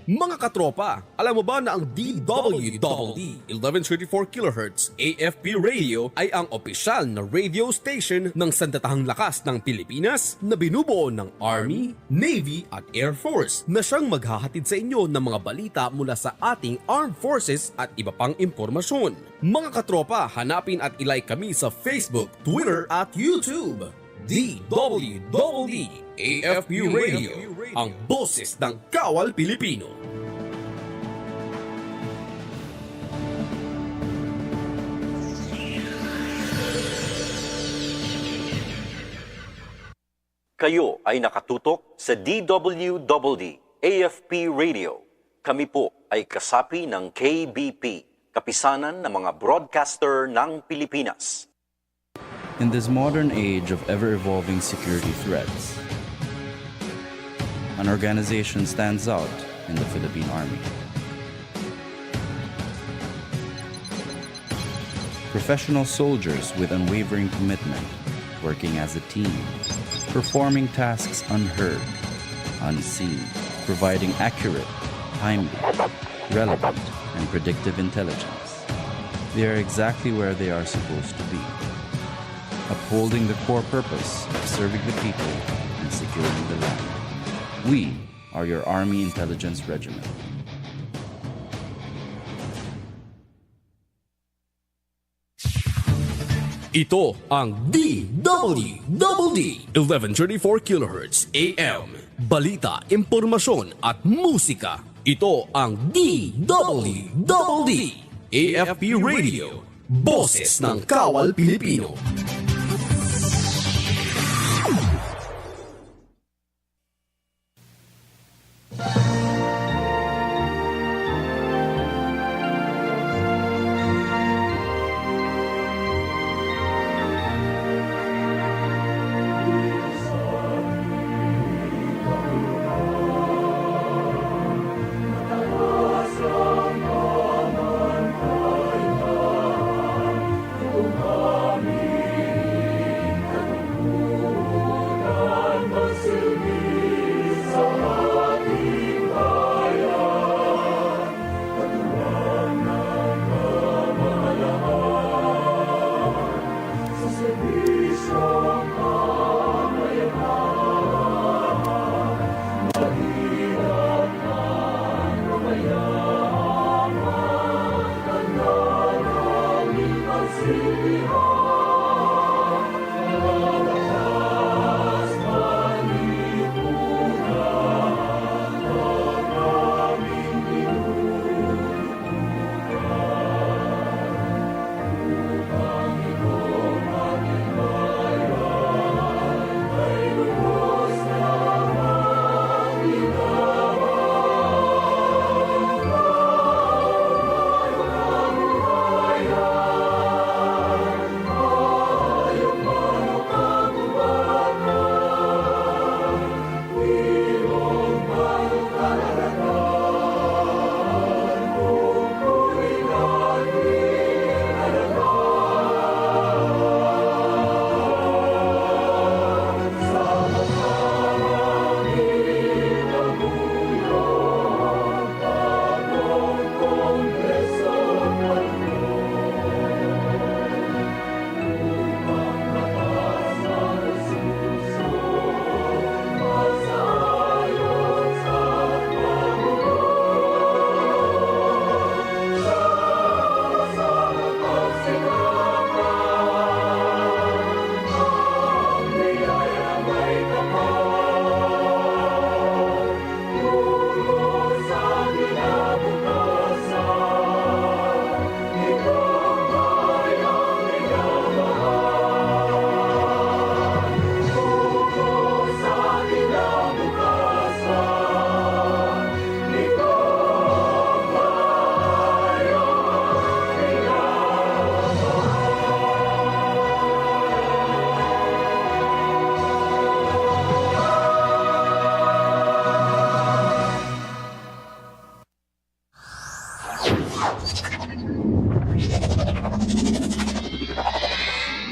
Mga katropa, alam mo ba na ang DWDD 1134 kHz AFP radio ay ang opisyal na radio station ng sandatahang lakas ng Pilipinas na binubuo ng Army, Navy at Air Force na siyang maghahatid sa inyo ng mga balita mula sa ating Armed Forces at iba pang impormasyon. Mga katropa, hanapin at ilike kami sa Facebook, Twitter at YouTube. DWDD AFP Radio, ang boses ng Kawal Pilipino. Kayo ay nakatutok sa DWDD AFP Radio. Kami po ay kasapi ng KBP, Kapisanan ng mga Broadcaster ng Pilipinas. In this modern age of ever-evolving security threats, an organization stands out in the Philippine Army. Professional soldiers with unwavering commitment, working as a team, performing tasks unheard, unseen, providing accurate, timely, relevant, and predictive intelligence. They are exactly where they are supposed to be, upholding the core purpose of serving the people and securing the land. We are your Army Intelligence Regiment. Ito ang DWDD 1134 kHz AM. Balita, impormasyon at musika. Ito ang DWDD AFP Radio. Boses ng Kawal Pilipino.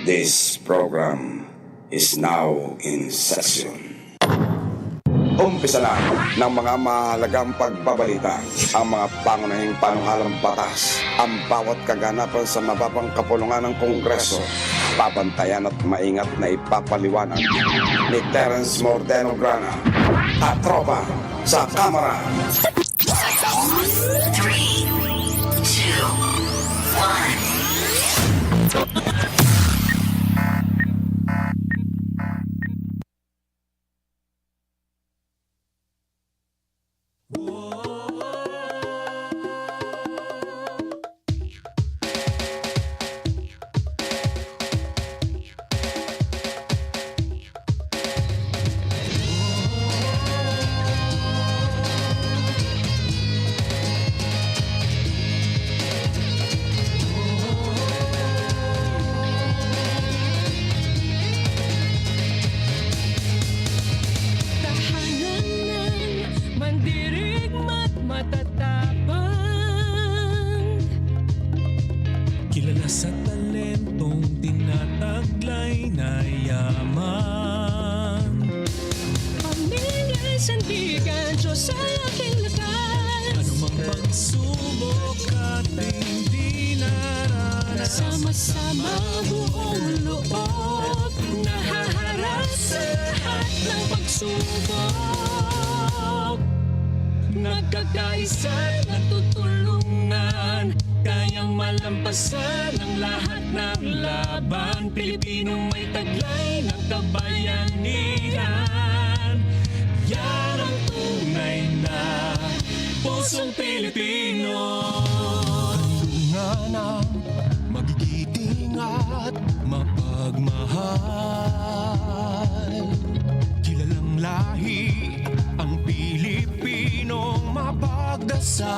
This program is now in session. Umpisa na ng mga mahalagang pagbabalita, ang mga pangunahing panukalang batas, ang bawat kaganapan sa mababang kapulungan ng Kongreso. Pabantayan at maingat na ipapaliwanag ni Terence Mordeno Grana, Katropa sa Kamara. 3, 2, 1. Kilala sa talentong tinataglay na yaman. Pamilya'y sandigan, Diyos ay aking lakas. Anumang pagsubok at hindi naranasan. Sama-sama buong loob, nahaharap sa lahat ng pagsubok. Nagkakaisa, nagtutulungan, kayang malampasan ang lahat ng laban. Pilipinong may taglay ng kabayanihan. Yan ang tunay na pusong Pilipino. Kandungan ang magigiting at mapagmahal. Kilalang lahi ang Pilipinong mapagdasal.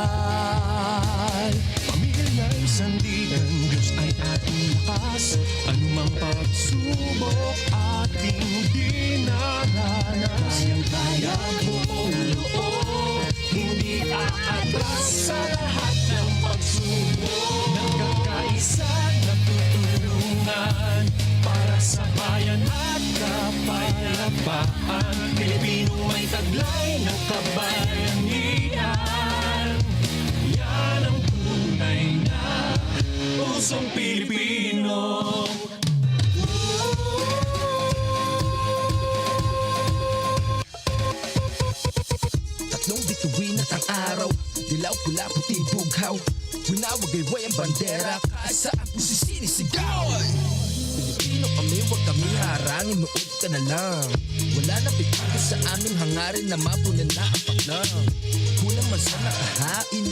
Pamilya'y sandigan, Diyos ay ating lakas. Anumang pagsubok ating dinaranas. Kaya buong loob, hindi aatras sa lahat ng pagsubok. Nagkakaisa, nagtutulungan para sa bayan at kapayapaan. Pilipinong may taglay ng kabayanihan. Yan ang tunay na pusong Pilipino. Tatlong bituin at ang araw, dilaw, pula, puti, bughaw. Winawagayway ang bandera, kahit saan po sisinisigaw. Pilipino kami, huwag kami harangin, nood ka na lang. Wala na pipito sa aming hangarin na mapunan na ang paklang. Kulang man sa nakahain,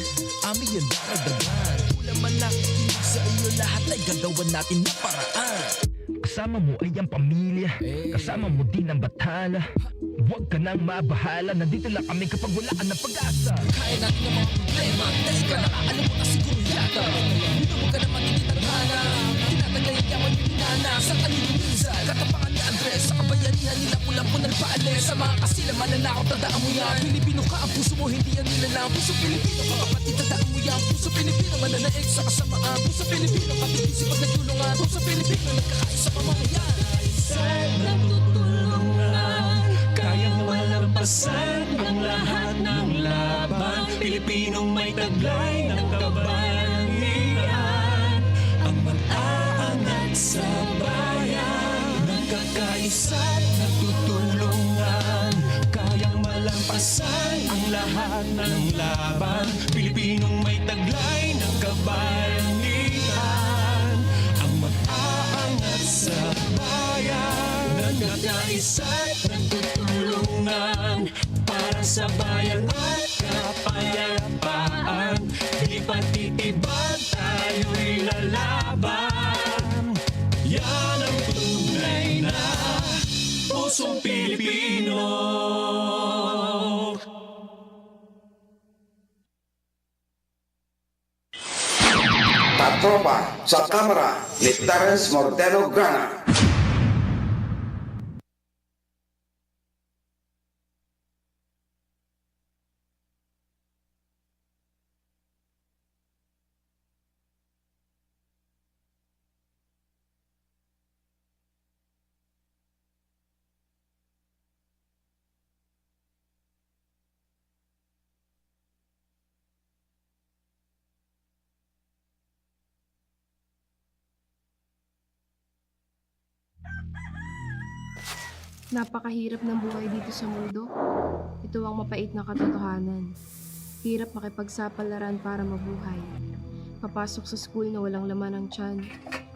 amin yan daragdagan. Kulang man nakikinig sa iyo, lahat ay gagawan natin na paraan. Kasama mo ay ang pamilya, kasama mo din ang batala. Huwag ka nang mabahala, nandito lang kami kapag wala ka ng pag-asa. Kaya natin ang mga problema, dahil ka nakaalam mo na siguro yata. Dito mo ka naman tinitarhana, tinatagay ang yaman yung hinana. Sa kanino minsan, katapangan ni Andres, sa kabayanihan nila pulang punal paales. Sa mga kasila mananakot, tandaan mo yan. Pilipino ka, ang puso mo hindi yan nilalang. Puso Pilipino ka kapatid, tandaan mo yan. Puso Pilipino mananaig sa kasamaan. Puso Pilipino kapitisi pag nagtulungan. Puso Pilipino nagkakaisa pamamayan. Nagtutulungan, Kayang malampasan ang lahat ng laban. Pilipinong may taglay ng kabayanihan. Ang mag-aangat sa bayan, nagkakaisa't nagtutulungan. Kayang malampasan ang lahat ng laban. Pilipinong may taglay ng kabayanihan. Ang mag-aangat sa bayan, nagkakaisa't nagtutulungan para sa bayan at kapayapaan. Di patitibag, tayo'y lalaban. Yan ang tunay na pusong Pilipino. Katropa sa Kamara ni Terence Mordeno Grana. Napakahirap ng buhay dito sa mundo. Ito ang mapait na katotohanan. Hirap makipagsapalaran para mabuhay. Papasok sa school na walang laman ang tiyan.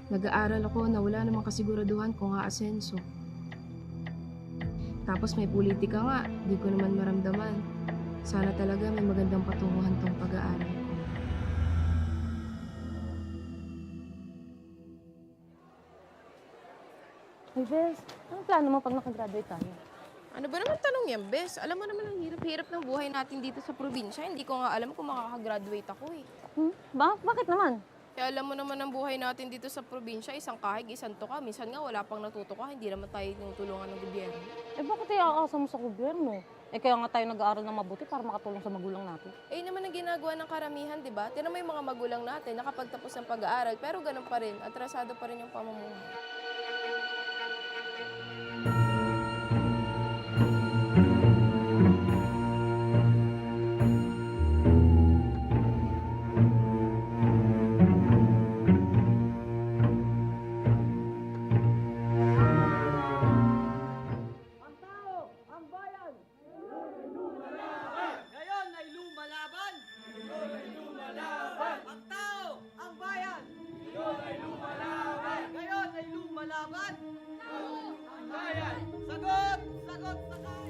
Nag-aaral ako na wala namang kasiguraduhan kung aasenso. Tapos may politika nga, di ko naman maramdaman. Sana talaga may magandang patunguhan tong pag-aaral ko. Hey, Bes, anong plano mo pag nakagraduate tayo? Ano ba naman tanong yan, Bes? Alam mo naman ang hirap-hirap ng buhay natin dito sa probinsya. Hindi ko nga alam kung makakagraduate ako eh. Bakit naman? Kaya alam mo naman ang buhay natin dito sa probinsya, isang kahig, isang tuka. Minsan nga wala pang natutuka, hindi naman tayo tulungan ng gobyerno. Eh, bakit iaasa mo sa gobyerno? Eh, kaya nga tayo nag-aaral ng mabuti para makatulong sa magulang natin. Eh, naman ang ginagawa ng karamihan, di ba? Tinan mo yung mga magulang natin, nakapagtapos ng pag-aaral, pero ganun pa rin, atrasado pa rin yung pamumuhay.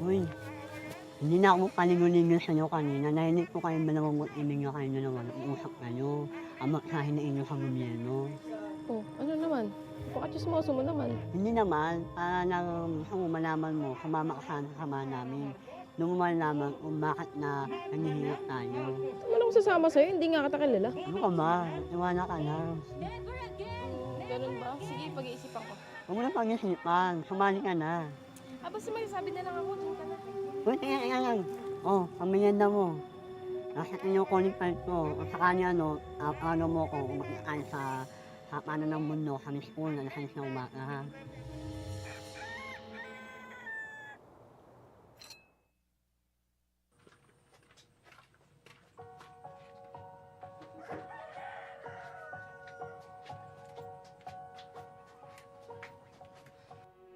Uy, hindi na ako paligo-ligo sa inyo kanina. Narinig ko kayo manangungot-imig nyo kayo naman. Uusap kayo. Ang magsahin na inyo sa gobyerno. Oh, ano naman? Pakachismoso mo naman. Hindi naman. Para na malaman mo, sumama ka sa sama namin. Nung malaman kung bakit na nanghihirap tayo. Ano ako sasama sa'yo? Hindi nga kita kilala. Ano ka ba? Iwana ka na. Ganun ba? Sige, pag-iisipan ko. Huwag mo na pag-isipan. Sumali ka na. Basta magsasabi na lang ako. Diyan ka na. Uy, tingnan. Oh, pamilyanda mo. Nasa inyo calling card ko. At saka niya, ano mo ko, umakyakan sa paano ng mundo, sa school na nasa na umaga, ha?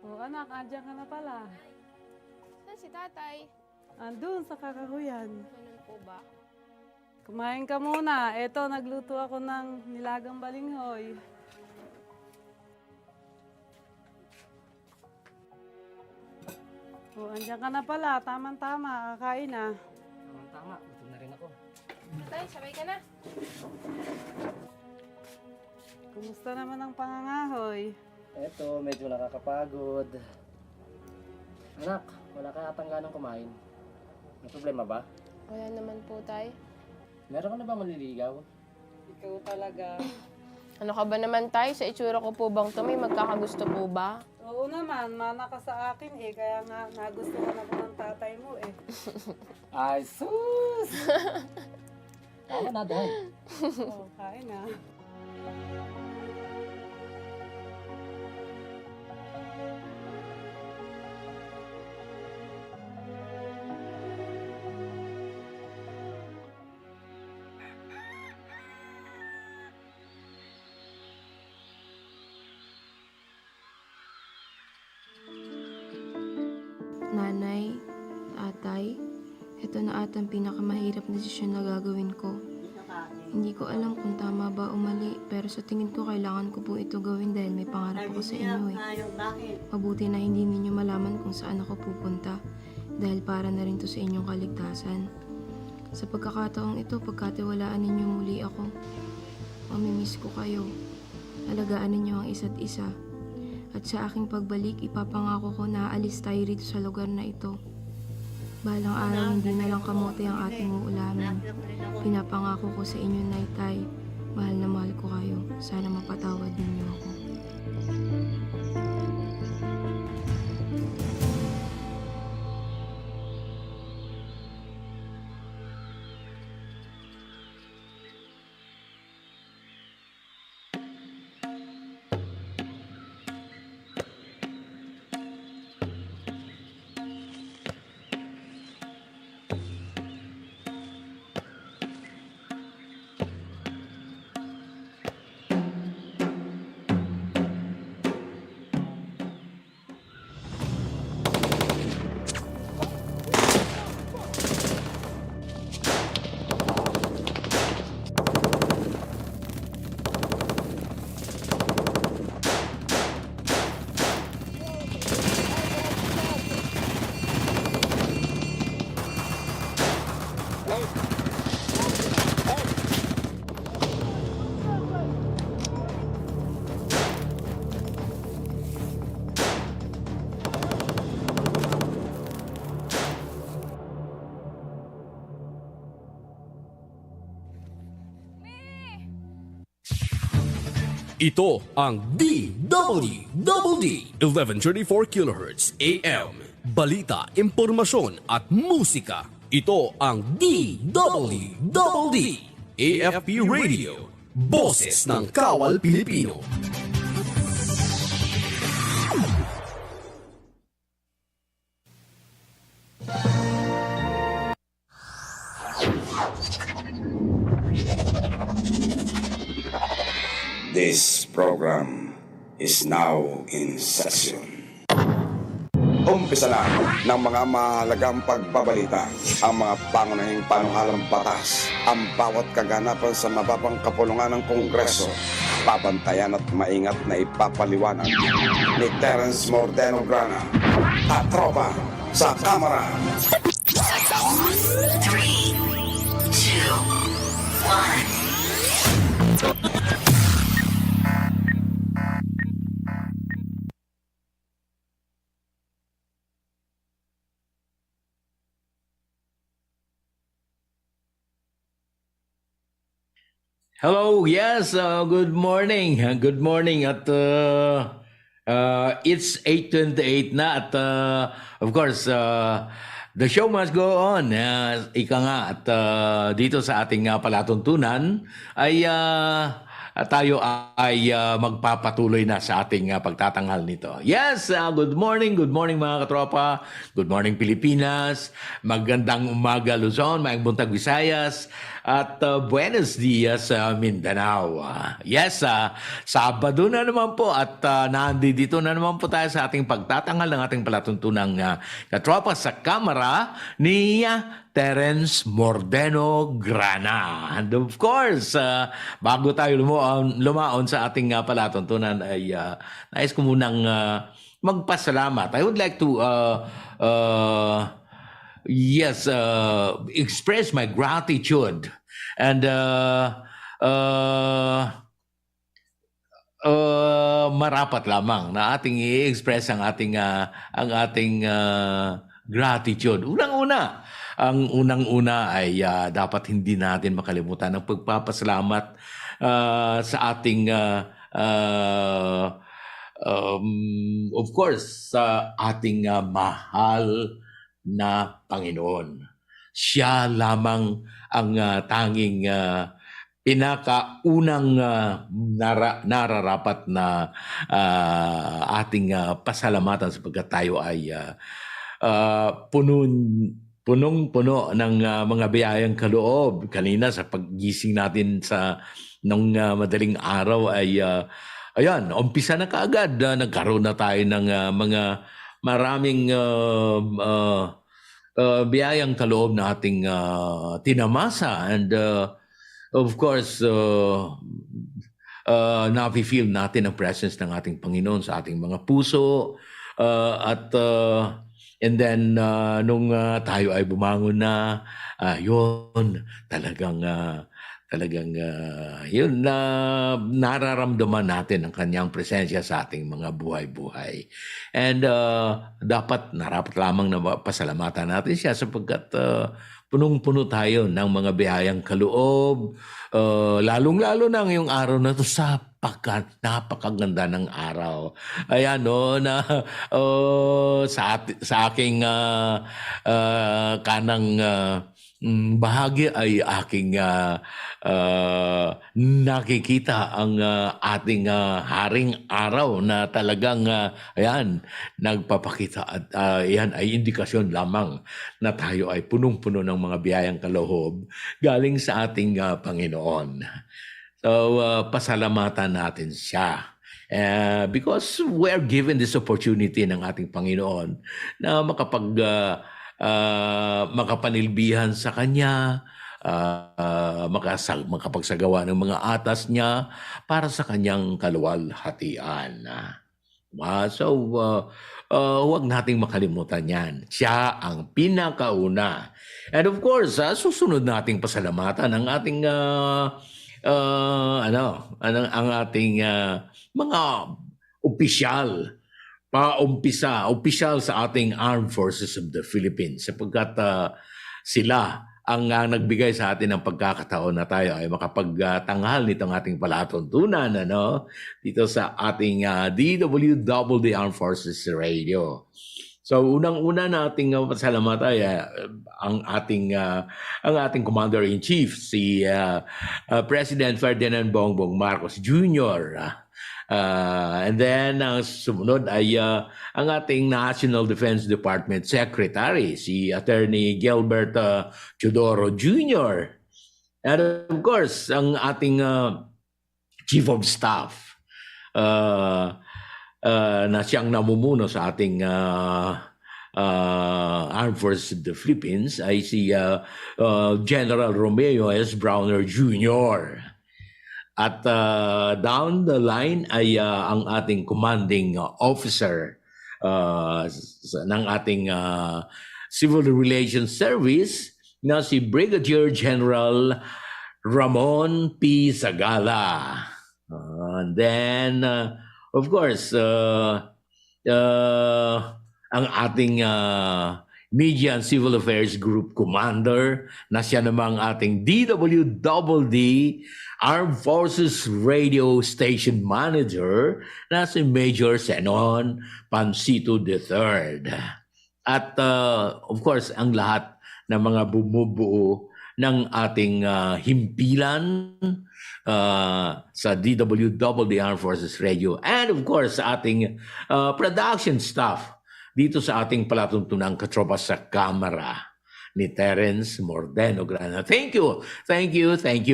Oh, anak, andyan ka na pala. Saan si tatay? Andun sa kakahuyan. Ganun po ba? Kumain ka muna. Eto, nagluto ako ng nilagang balinghoy. Oh, andyan ka na pala. Tama-tama. Kakain na. Tama, gutom na rin ako. Tay, sabay ka na. Kumusta naman ang pangangahoy? Eto, medyo nakakapagod. Anak, wala ka atang ganang kumain. May problema ba? Wala naman po, tay. Meron ka na ba manliligaw? Ikaw talaga. Ano ka ba naman, tay? Sa itsura ko po bang to? May magkakagusto po ba? Oo naman, mana ka sa akin eh. Kaya nga, nagustuhan ako ng tatay mo eh. Ay, sus! Tama na, dahil. Oh, kain na. Nanay, tatay, ito na atang pinakamahirap na desisyon na gagawin ko. Hindi ko alam kung tama ba o mali, pero sa tingin ko kailangan ko po ito gawin dahil may pangarap ako sa inyo eh. Mabuti na hindi ninyo malaman kung saan ako pupunta dahil para na rin to sa inyong kaligtasan. Sa pagkakataong ito, pagkatiwalaan ninyo muli ako. Mamimiss ko kayo. Alagaan ninyo ang isa't isa. At sa aking pagbalik, ipapangako ko na aalis tayo rito sa lugar na ito. Balang araw, hindi na lang kamote ang ating uulamin. Pinapangako ko sa inyo, Nay, Tay. Mahal na mahal ko kayo. Sana mapatawad ninyo ako. Ito ang DWDD 1134 kHz AM. Balita, impormasyon at musika. Ito ang DWDD AFP Radio. Boses ng Kawal Pilipino. This program is now in session. Umpisa na ng mga mahalagang pagbabalita, ang mga pangunahing panukalang batas, ang bawat kaganapan sa mababang kapulungan ng Kongreso, pabantayan at maingat na ipapaliwanag ni Terence Mordeno Grana, KATROPA sa KAMARA. 3, 2, 1. Hello, yes, good morning. Good morning at it's 8:28 na at of course the show must go on. Ika nga at dito sa ating palatuntunan ay tayo ay magpapatuloy na sa ating pagtatanghal nito. Yes, good morning mga katropa. Good morning Pilipinas. Magandang umaga Luzon, maayong buntag Visayas. At buenos dias Mindanao. Yes, Sabado na naman po at nandito na naman po tayo sa ating pagtatanghal ng ating palatuntunang katropa sa kamera ni Terence Mordeno Grana. And of course, bago tayo lumaon sa ating palatuntunan ay nais ko munang magpasalamat. I would like to express my gratitude and marapat lamang na ating i-express ang ating gratitude. Ang unang-una ay dapat hindi natin makalimutan ang pagpapasalamat sa ating of course sa ating mahal na Panginoon. Siya lamang ang tanging pinakaunang nararapat na ating pasalamatan sapagkat tayo ay punong-puno ng mga biyayang kaloob. Kanina sa paggising natin nung madaling araw ay ayan, umpisa na kaagad. Nagkaroon na tayo ng mga maraming biyayang kaloob na ating tinamasa and of course nafe-feel natin ang presence ng ating Panginoon sa ating mga puso at and then nung tayo ay bumangon na yun talagang yun na nararamdaman natin ang kanyang presensya sa ating mga buhay-buhay. And dapat narapat lamang na pasalamatan natin siya sapagkat punong-puno tayo ng mga biyayang kaloob. Lalong-lalo na ngayong araw na ito sapagkat napakaganda ng araw. Ayan na sa aking kanang bahagi ay aking nakikita ang ating haring araw na talagang ayan, nagpapakita at yan ay indikasyon lamang na tayo ay punong-puno ng mga biyayang kaloob galing sa ating Panginoon. So pasalamatan natin siya. Because we're given this opportunity ng ating Panginoon na makapanilbihan sa Kanya, makapagsagawa ng mga atas niya para sa Kanyang kaluwalhatian. So, huwag nating makalimutan yan. Siya ang pinakauna. And of course, susunod nating pasalamatan ang ating ang ating mga opisyal. Opisyal sa ating Armed Forces of the Philippines sapagkat sila ang nagbigay sa atin ng pagkakataon na tayo ay makapagtanghal nitong ating palatuntunan dito sa ating DWDD Armed Forces Radio. So unang-una nating pasalamatan ay ang ating Commander-in-Chief si President Ferdinand Bongbong Marcos Jr. And then ang sumunod ay ang ating National Defense Department Secretary si Attorney Gilbert Teodoro Jr. And of course ang ating Chief of Staff na siyang namumuno sa ating Armed Forces of the Philippines ay si General Romeo S. Browner Jr. At down the line ay ang ating commanding officer ng ating Civil Relations Service na si Brigadier General Ramon P. Zagala. And then of course, ang ating Media and Civil Affairs Group Commander na siya namang ating DWDD Armed Forces Radio Station Manager na si Major Zenon Pancito III. At of course, ang lahat ng mga bumubuo ng ating himpilan sa DWDD Armed Forces Radio and of course sa ating production staff dito sa ating palatuntunang katropa sa Kamara ni Terence Mordeno Grana. Thank you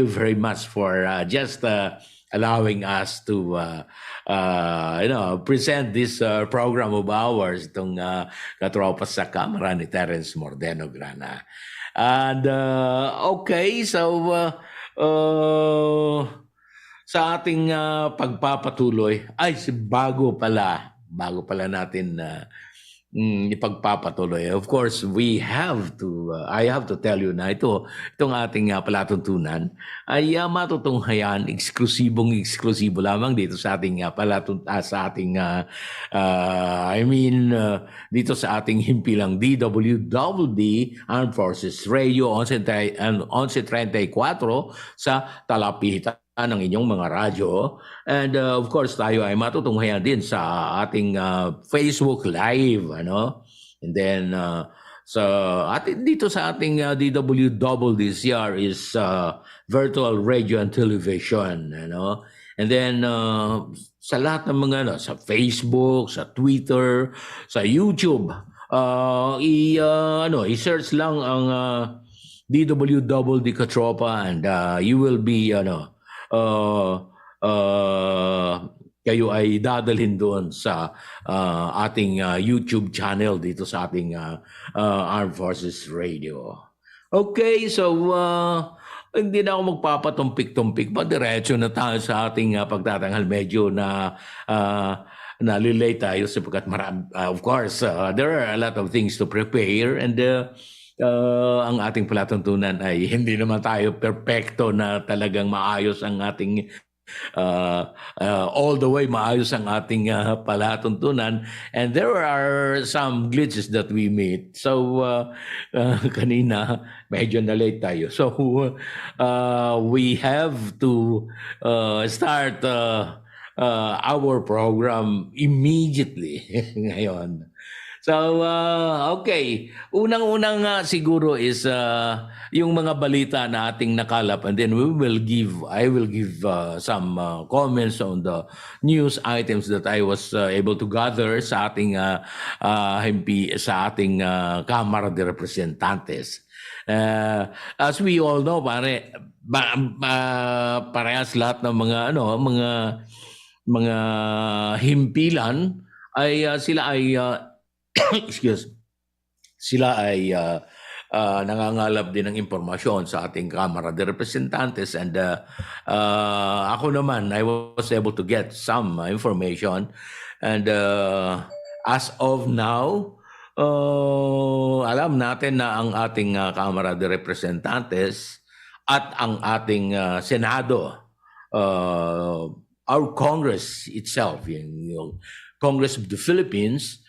very much for just allowing us to present this program of ours, itong katropa sa Kamara ni Terence Mordeno Grana. And okay, so sa ating pagpapatuloy, bago pala natin ipagpapatuloy. Of course, I have to tell you na itong ating palatuntunan ay matutunghayan eksklusibo lamang dito sa ating dito sa ating himpilang DWDD Armed Forces Radio 1134 sa talapitan ng inyong mga radyo. And of course, tayo ay matutunghayan din sa ating Facebook Live, And then, dito sa ating DWDD is virtual radio and television, And then, sa lahat ng mga, sa Facebook, sa Twitter, sa YouTube, i-search lang ang DWDD Katropa and you will be, kayo ay dadalhin doon sa ating YouTube channel dito sa ating Armed Forces Radio. Okay, so hindi na ako magpapatumpik-tumpik pa. Diretso na tayo sa ating pagtatanghal. Medyo na nalilate tayo sapagkat of course, there are a lot of things to prepare and ang ating palatuntunan ay hindi naman tayo perfecto na talagang maayos ang ating all the way maayos ang ating palatuntunan, and there are some glitches that we meet. So kanina medyo na late tayo, so we have to start our program immediately ngayon. So, okay. Unang-unang siguro is yung mga balita na ating nakalap, and then I will give some comments on the news items that I was able to gather sa ating Kamara de Representantes. As we all know, parehas lahat ng mga himpilan ay sila ay nangangalap din ng impormasyon sa ating Kamara de Representantes, and ako naman, I was able to get some information, and as of now, alam natin na ang ating Kamara de Representantes at ang ating Senado, our Congress itself, yung Congress of the Philippines,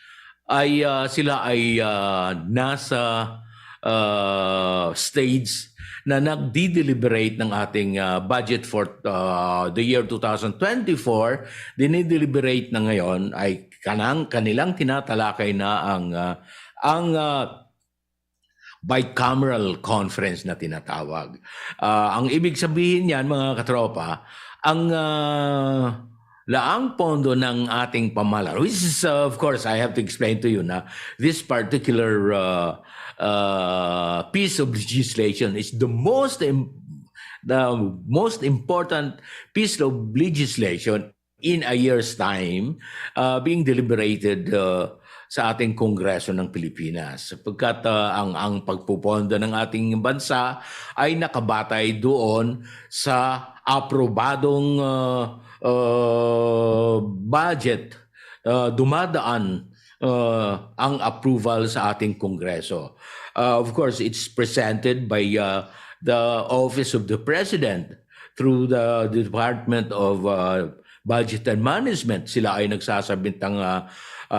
ay sila ay nasa stage na nagdi-deliberate ng ating budget for the year 2024, dinideliberate na ngayon ay kanilang tinatalakay na ang bicameral conference na tinatawag. Ang ibig sabihin niyan, mga katropa, ang laang pondo ng ating pamahalaan, which is, of course, I have to explain to you na this particular piece of legislation is the most important piece of legislation in a year's time being deliberated sa ating Kongreso ng Pilipinas. Sapagkat ang pagpupondo ng ating bansa ay nakabatay doon sa aprobadong budget, dumadaan ang approval sa ating Kongreso. Of course, it's presented by the Office of the President through the Department of Budget and Management. Sila ay nagsasabit ng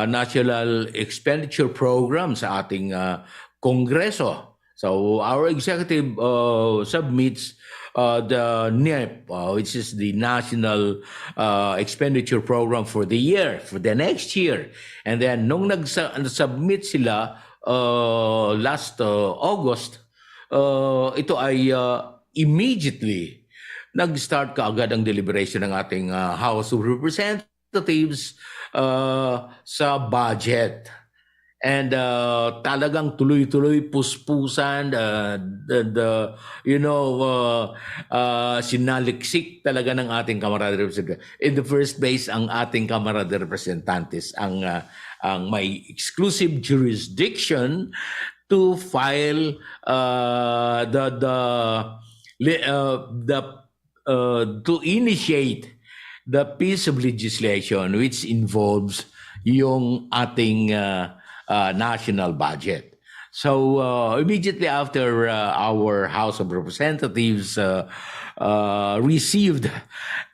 National Expenditure Program sa ating Kongreso. So our executive submits the NEP, which is the National Expenditure Program for the year, for the next year. And then nung nag-submit sila last August, ito ay immediately nag-start kaagad ang deliberation ng ating House of Representatives sa budget. And talagang tuloy-tuloy puspusan, sinaliksik talaga ng ating Kamara de Representantes. In the first place, ang ating Kamara de Representantes ang may exclusive jurisdiction to file to initiate the piece of legislation which involves yung ating national budget. So immediately after our House of Representatives received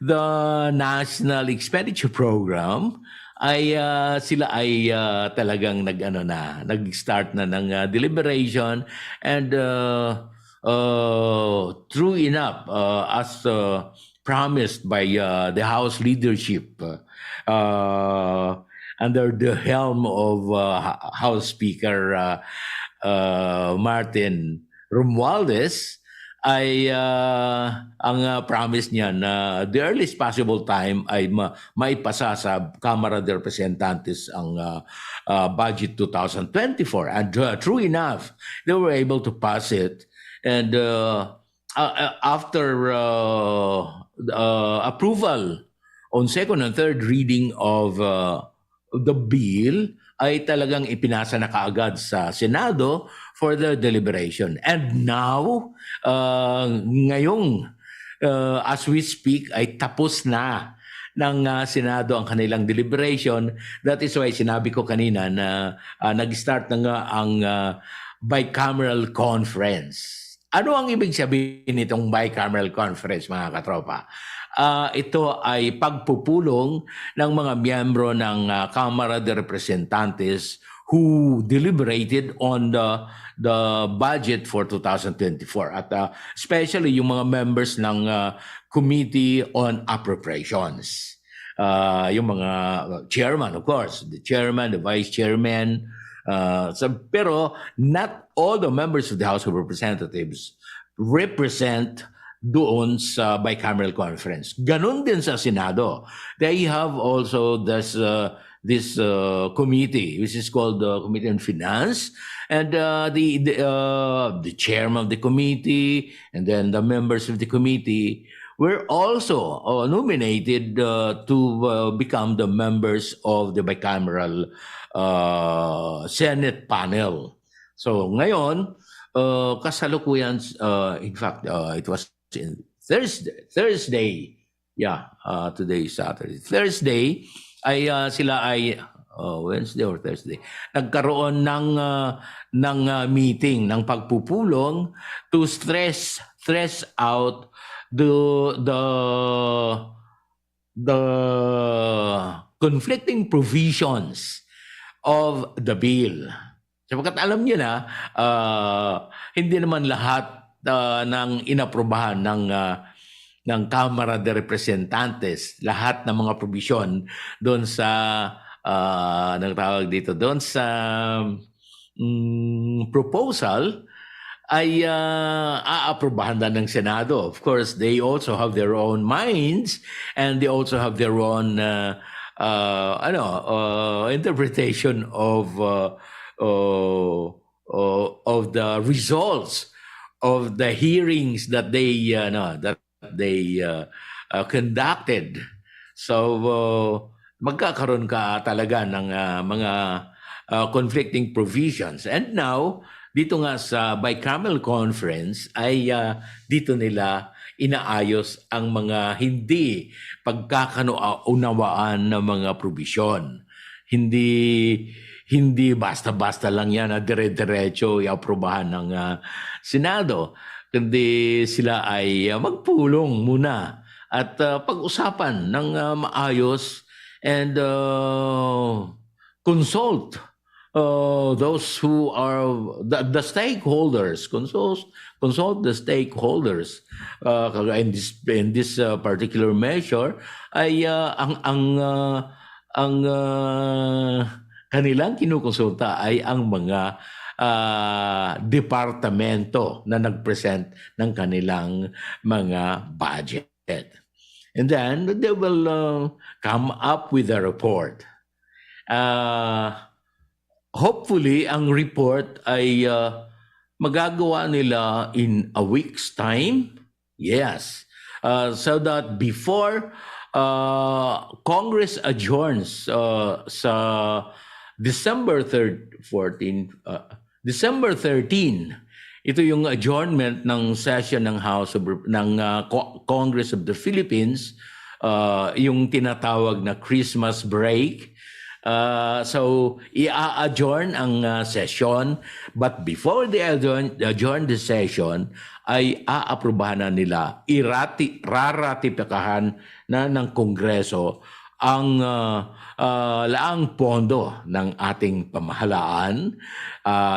the National Expenditure Program, ay sila ay talagang nag-start na ng deliberation, and true enough, as promised by the House leadership under the helm of House Speaker Martin Romualdez, ay ang promise niya na the earliest possible time ay maipasa sa Kamara de Representantes ang budget 2024. And true enough, they were able to pass it. And after approval on second and third reading of the bill, ay talagang ipinasa na kaagad sa Senado for the deliberation. And now, ngayong as we speak, ay tapos na ng Senado ang kanilang deliberation. That is why sinabi ko kanina na nag-start na nga ang bicameral conference. Ano ang ibig sabihin nitong bicameral conference, mga katropa? Ito ay pagpupulong ng mga miyembro ng Kamara de Representantes who deliberated on the budget for 2024, at especially yung mga members ng Committee on Appropriations. Yung mga chairman, of course, the chairman, the vice chairman, pero not all the members of the House of Representatives represent doon sa bicameral conference. Ganon din sa Senado. They have also this committee, which is called the Committee on Finance, and the chairman of the committee, and then the members of the committee were also nominated to become the members of the bicameral Senate panel. So ngayon, kasalukuyan, in fact, it was Thursday. Yeah, today is Saturday. Thursday ay sila ay Wednesday or Thursday. Nagkaroon ng meeting, ng pagpupulong to stress out the conflicting provisions of the bill. Sapagkat alam niyo na, hindi naman lahat ng inaprubahan ng Kamara de Representantes, lahat ng mga probisyon doon sa, anong tawag dito, doon sa proposal ay aaprubahan na ng Senado. Of course, they also have their own minds and they also have their own interpretation of the results of the hearings that they conducted. So magkakaroon ka talaga ng mga conflicting provisions. And now, dito nga sa bicameral conference ay dito nila inaayos ang mga hindi pagkakaunawaan ng mga probisyon. Hindi basta-basta lang yan na dire-diretso i-aprobahan ng Senado. Kundi sila ay magpulong muna at pag-usapan ng maayos and consult those who are the stakeholders, consult the stakeholders. In this particular measure ay ang kanilang kinukonsulta ay ang mga departamento na nag-present ng kanilang mga budget. And then they will come up with a report. Hopefully, ang report ay magagawa nila in a week's time. Yes. So that before Congress adjourns sa December 13, ito yung adjournment ng session ng Congress of the Philippines, yung tinatawag na Christmas break. So, i-adjourn ang session, but before they adjourn the session, ay aaprubahan na nila, raratipikahan na ng Kongreso ang laang pondo ng ating pamahalaan.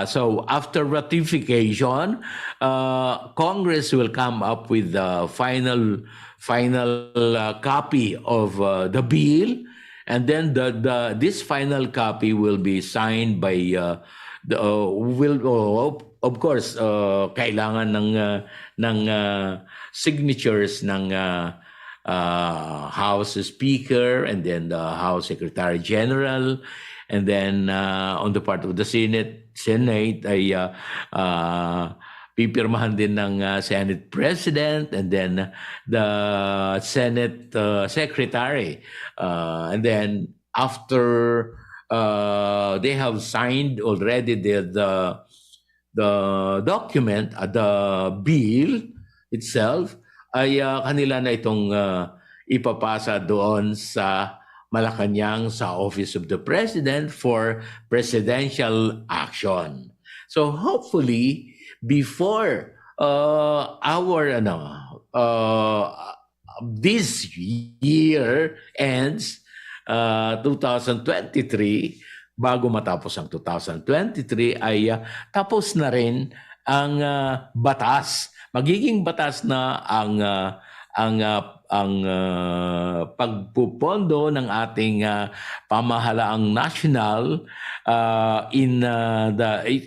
So, after ratification, Congress will come up with the final copy of the bill. And then this final copy will be signed by of course kailangan ng signatures ng House Speaker and then the House Secretary General, and then on the part of the Senate ay pipirmahan din ng Senate President and then the Senate Secretary. And then after they have signed already the document, the bill itself, ay kanila na itong ipapasa doon sa Malacanang sa Office of the President for presidential action. So hopefully, before this year ends, 2023, bago matapos ang 2023, ay tapos na rin ang batas. Magiging batas na ang pagpupondo ng ating pamahalaang national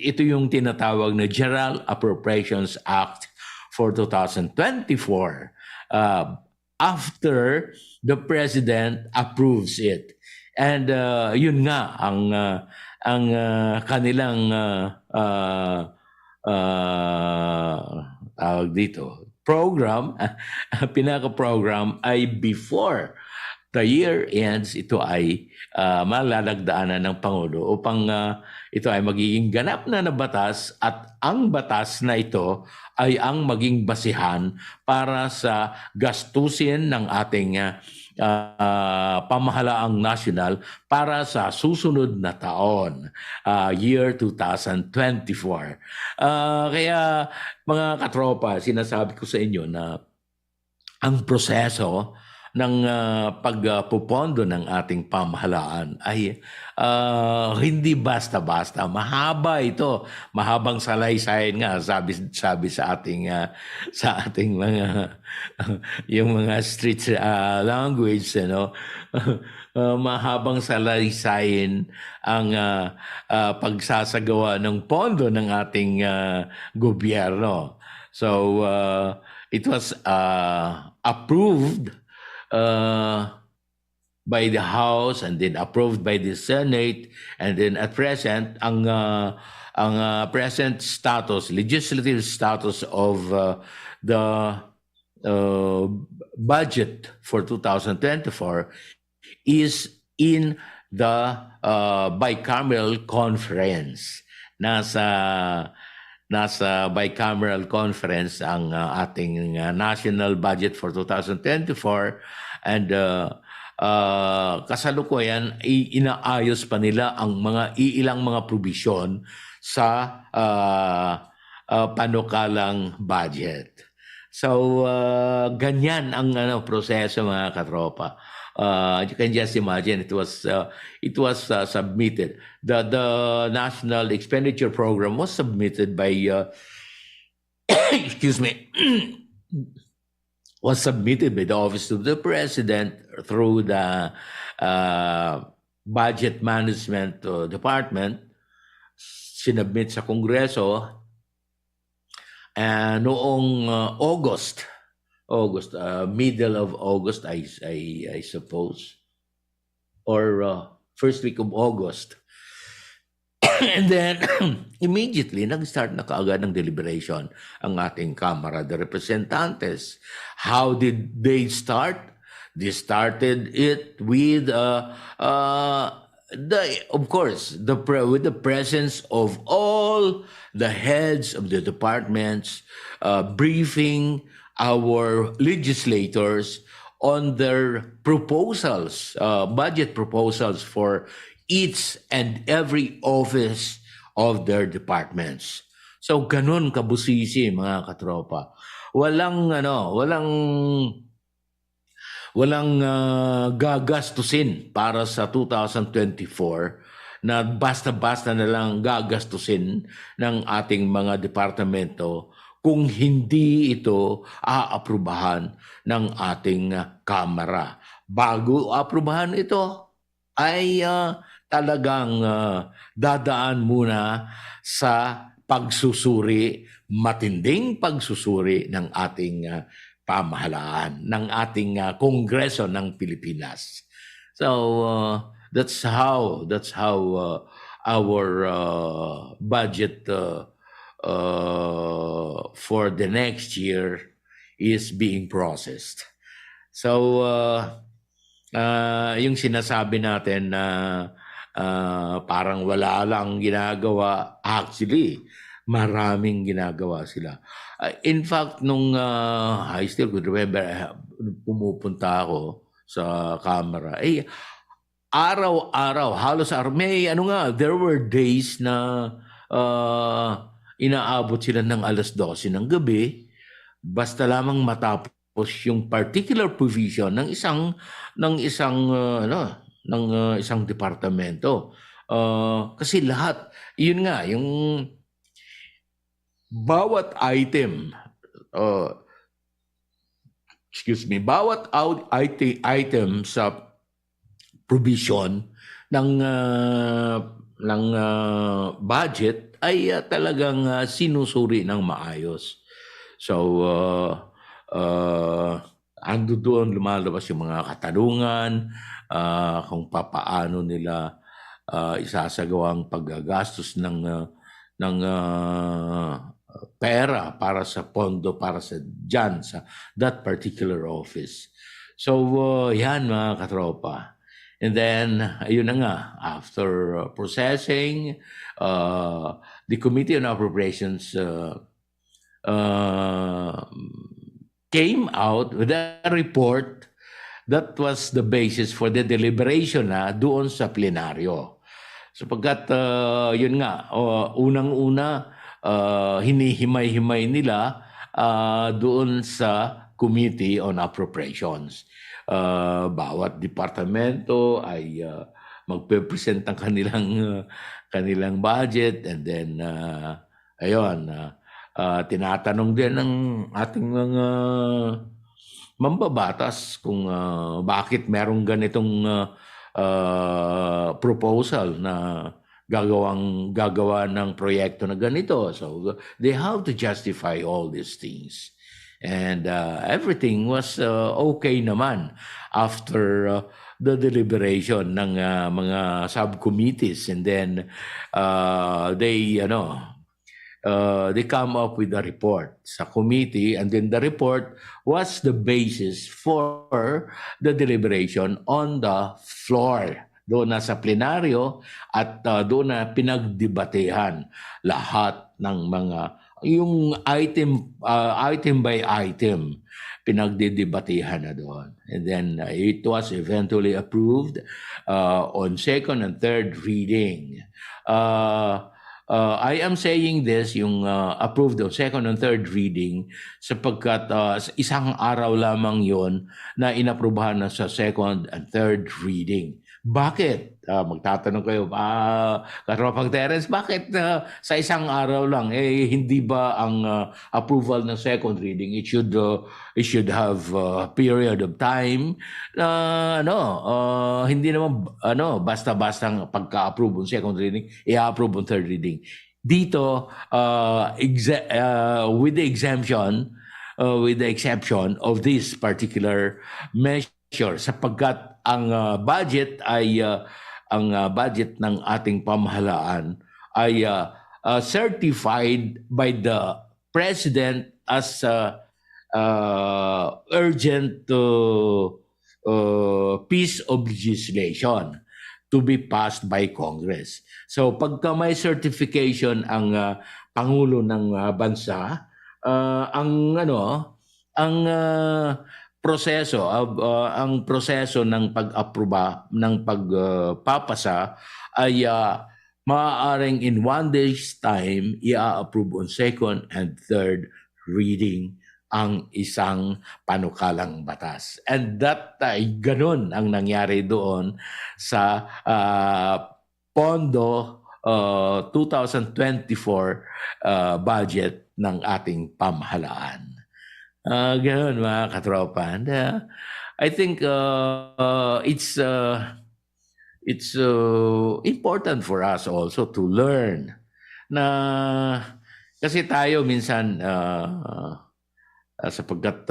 ito yung tinatawag na General Appropriations Act for 2024 after the President approves it. And yun nga ang kanilang dito program, pinaka-program ay before the year ends, ito ay malalagdaanan ng Pangulo upang ito ay magiging ganap na batas, at ang batas na ito ay ang maging basihan para sa gastusin ng ating pamahalaang national para sa susunod na taon, year 2024. Kaya mga katropa, sinasabi ko sa inyo na ang proseso pagpupondo ng ating pamahalaan ay hindi basta-basta. Mahaba ito. Mahabang salaysay nga sabi sa ating mga yung mga street language, mahabang salaysayin ang pagsasagawa ng pondo ng ating gobyerno. So it was approved by the House and then approved by the Senate, and then at present ang present status, legislative status of the budget for 2024 is in the bicameral conference. Nasa bicameral conference ang ating national budget for 2024, and kasalukuyan inaayos pa nila ang ilang mga probisyon sa panukalang budget. So ganyan ang proseso, mga katropa. You can just imagine it was submitted. The National Expenditure Program was submitted by was submitted by the Office of the President through the Budget Management Department. Sinubmit sa Kongreso noong August, middle of August, I suppose, or first week of August. And then, immediately, nag-start na kaagad ng deliberation ang ating Kamara de Representantes. How did they start? They started it with, of course, with the presence of all the heads of the departments, briefing our legislators on their proposals, budget proposals for each and every office of their departments. So ganun kabusisi, mga katropa. Walang gagastusin para sa 2024 na basta-basta na lang gagastusin ng ating mga departamento kung hindi ito aaprubahan ng ating Kamara. Bago aprubahan ito, ay talagang dadaan muna sa pagsusuri, matinding pagsusuri ng ating pamahalaan, ng ating Kongreso ng Pilipinas. So that's how our budget for the next year is being processed. So yung sinasabi natin na parang wala lang ginagawa, actually maraming ginagawa sila. In fact, nung I still could remember, pumupunta ako sa Kamara, araw-araw, halos there were days na inaabot sila ng alas 12 ng gabi, basta lamang matapos yung particular provision ng isang departamento. Kasi lahat, yun nga, yung bawat item, bawat item sa provision ng budget ay talagang sinusuri ng maayos. So, ando doon lumalabas yung mga katanungan kung papaano nila isasagawa ang paggagastos ng pera para sa pondo, para sa that particular office. So, yan, mga katropa. And then, ayun na nga, after processing, the Committee on Appropriations came out with a report that was the basis for the deliberation doon sa plenaryo. Sapagkat, yun nga, unang-una, hinihimay-himay nila doon sa Committee on Appropriations. Bawat departamento ay magpe-present ng kanilang budget, and then tinatanong din ng ating mga mambabatas kung bakit merong ganitong proposal na gagawa ng proyekto na ganito. So they have to justify all these things. And everything was okay naman after the deliberation ng mga subcommittees, and then they come up with a report sa committee, and then the report was the basis for the deliberation on the floor. Doon na sa plenaryo, at doon na pinagdebatehan lahat ng mga yung item by item, pinagdedebatehan na doon. And then it was eventually approved on second and third reading. I am saying this, yung approved on second and third reading, sapagkat isang araw lamang yon na inaprubahan na sa second and third reading. Bakit? Magtatanong kayo, Katropang Terence, bakit sa isang araw lang? Hindi ba ang approval ng second reading, it should have a period of time na hindi naman basta-basta pagka-approve ng second reading, i-approve ng third reading. Dito, with the exception of this particular measure, sapagkat ang budget ng ating pamahalaan ay certified by the President as urgent piece of legislation to be passed by Congress. So pagka may certification ang Pangulo ng bansa, ang proseso ng pagpapasa ay maaaring in 1 day's time i-approve on second and third reading ang isang panukalang batas. And that ganun ang nangyari doon sa Pondo 2024 budget ng ating pamahalaan. Ganun mga katropa. And I think it's important for us also to learn na kasi tayo minsan sapagkat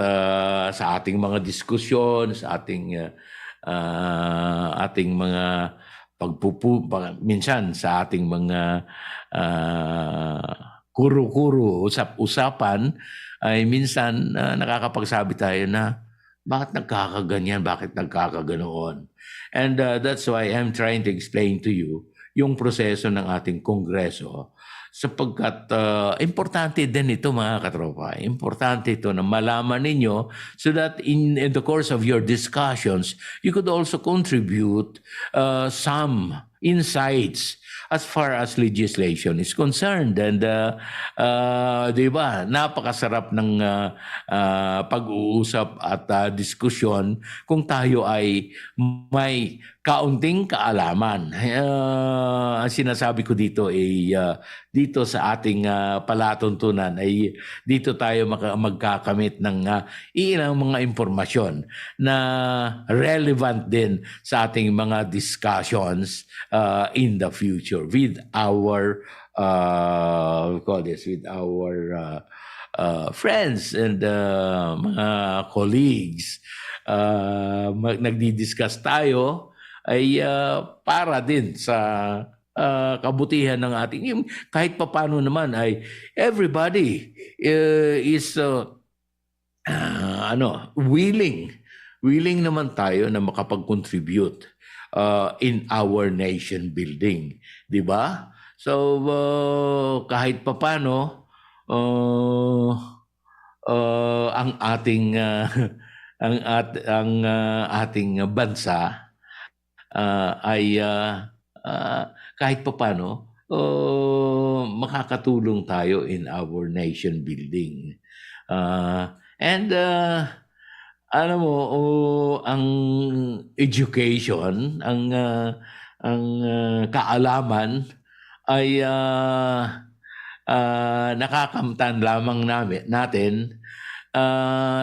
sa ating mga diskusyon, sa ating mga minsan sa ating mga kuro-kuro, usap-usapan, ay minsan nakakapagsabi tayo na bakit nagkakaganyan, bakit nagkakaganoon. And that's why I'm trying to explain to you yung proseso ng ating Kongreso, sapagkat importante din ito mga katropa. Importante ito na malaman ninyo so that in the course of your discussions, you could also contribute some insights as far as legislation is concerned. And di ba, napakasarap ng pag-uusap at diskusyon kung tayo ay may kaunting kaalaman. Ang sinasabi ko dito ay dito sa ating palatuntunan ay dito tayo magkakamit ng ilang mga impormasyon na relevant din sa ating mga discussions in the future with our friends and mga colleagues. Nagdi-discuss tayo ay para din sa kabutihan ng ating kahit papano naman ay everybody is willing naman tayo na makapag-contribute in our nation building, di ba? So kahit papano ang ating ating bansa ay kahit papano makakatulong tayo in our nation building. And alam mo, ang education, ang kaalaman ay nakakamtan lamang natin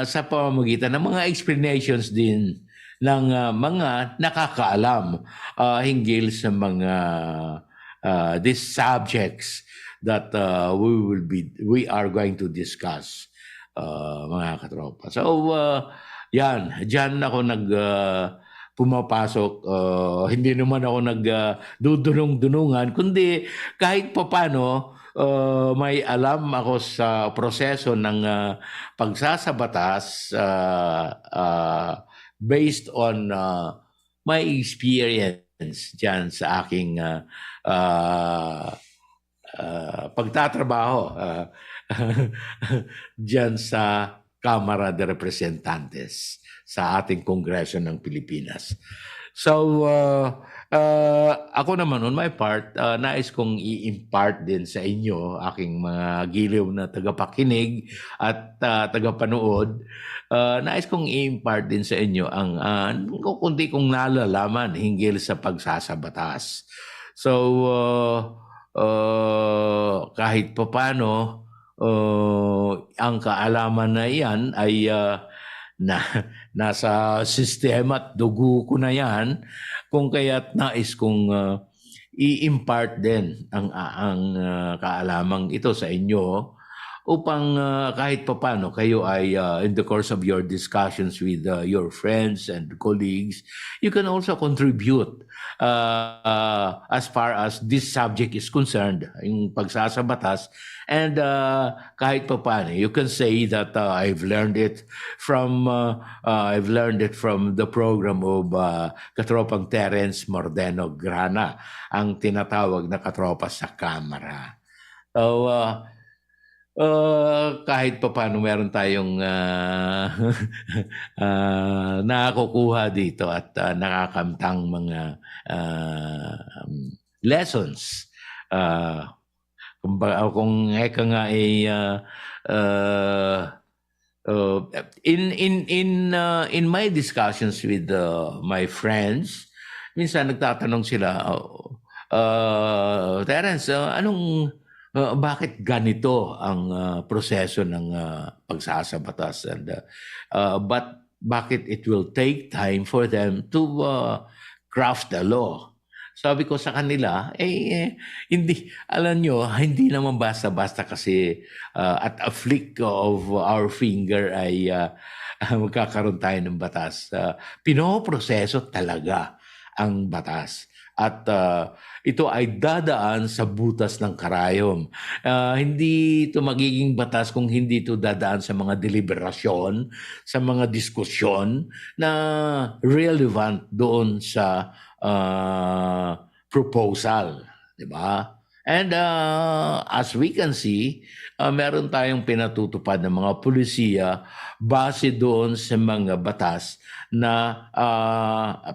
sa pamamagitan ng mga explanations din ng mga nakakaalam hinggil sa mga these subjects that we are going to discuss, mga katropa. So diyan ako pumapasok. Hindi naman ako nagdudunong-dunungan, kundi kahit papano may alam ako sa proseso ng pagsasabatas based on my experience dyan sa aking pagtatrabaho dyan sa Kamara de Representantes sa ating Kongreso ng Pilipinas. So, ako naman on my part, nais kong i-impart din sa inyo, aking mga giliw na tagapakinig at tagapanood, nais kong i-impart din sa inyo ang kundi kong nalalaman hinggil sa pagsasabatas. So, kahit papano, ang kaalaman na yan ay nasa sistema at dugo ko na yan, kung kaya't nais kong i-impart din ang kaalamang ito sa inyo upang kahit papano kayo ay in the course of your discussions with your friends and colleagues, you can also contribute as far as this subject is concerned, yung pagsasabatas. And kahit papano, you can say that I've learned it from the program of Katropang Terence, Mordeno, Grana, ang tinatawag na Katropa sa Kamara. So, kahit pa paano meron tayong nakukuha dito at nakakamtang mga lessons. Kung eka nga ay in my discussions with my friends, minsan nagtatanong sila, Terence, bakit ganito ang proseso ng pagsasabatas, and bakit it will take time for them to craft a law? Sabi ko sa kanila, hindi, alam nyo, hindi naman basta-basta kasi at a flick of our finger ay magkakaroon tayo ng batas. Pinoproseso talaga ang batas. At ito ay dadaan sa butas ng karayom. Hindi ito magiging batas kung hindi ito dadaan sa mga deliberasyon, sa mga diskusyon na relevant doon sa proposal, di ba? And as we can see, meron tayong pinatutupad ng mga pulisiya base doon sa mga batas na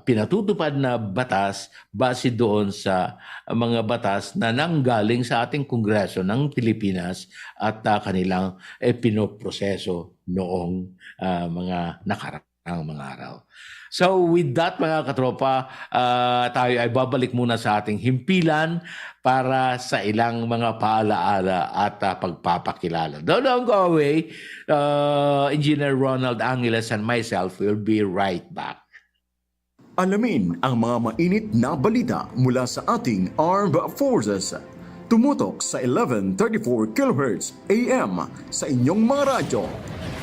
pinatutupad na batas base doon sa mga batas na nanggaling sa ating Kongreso ng Pilipinas at kanilang pinoproseso noong mga nakaraang mga araw. So with that, mga katropa, tayo ay babalik muna sa ating himpilan para sa ilang mga paalaala at pagpapakilala. Don't go away. Engineer Ronald Angeles and myself will be right back. Alamin ang mga mainit na balita mula sa ating Armed Forces. Tumutok sa 1134 kHz AM sa inyong mga radyo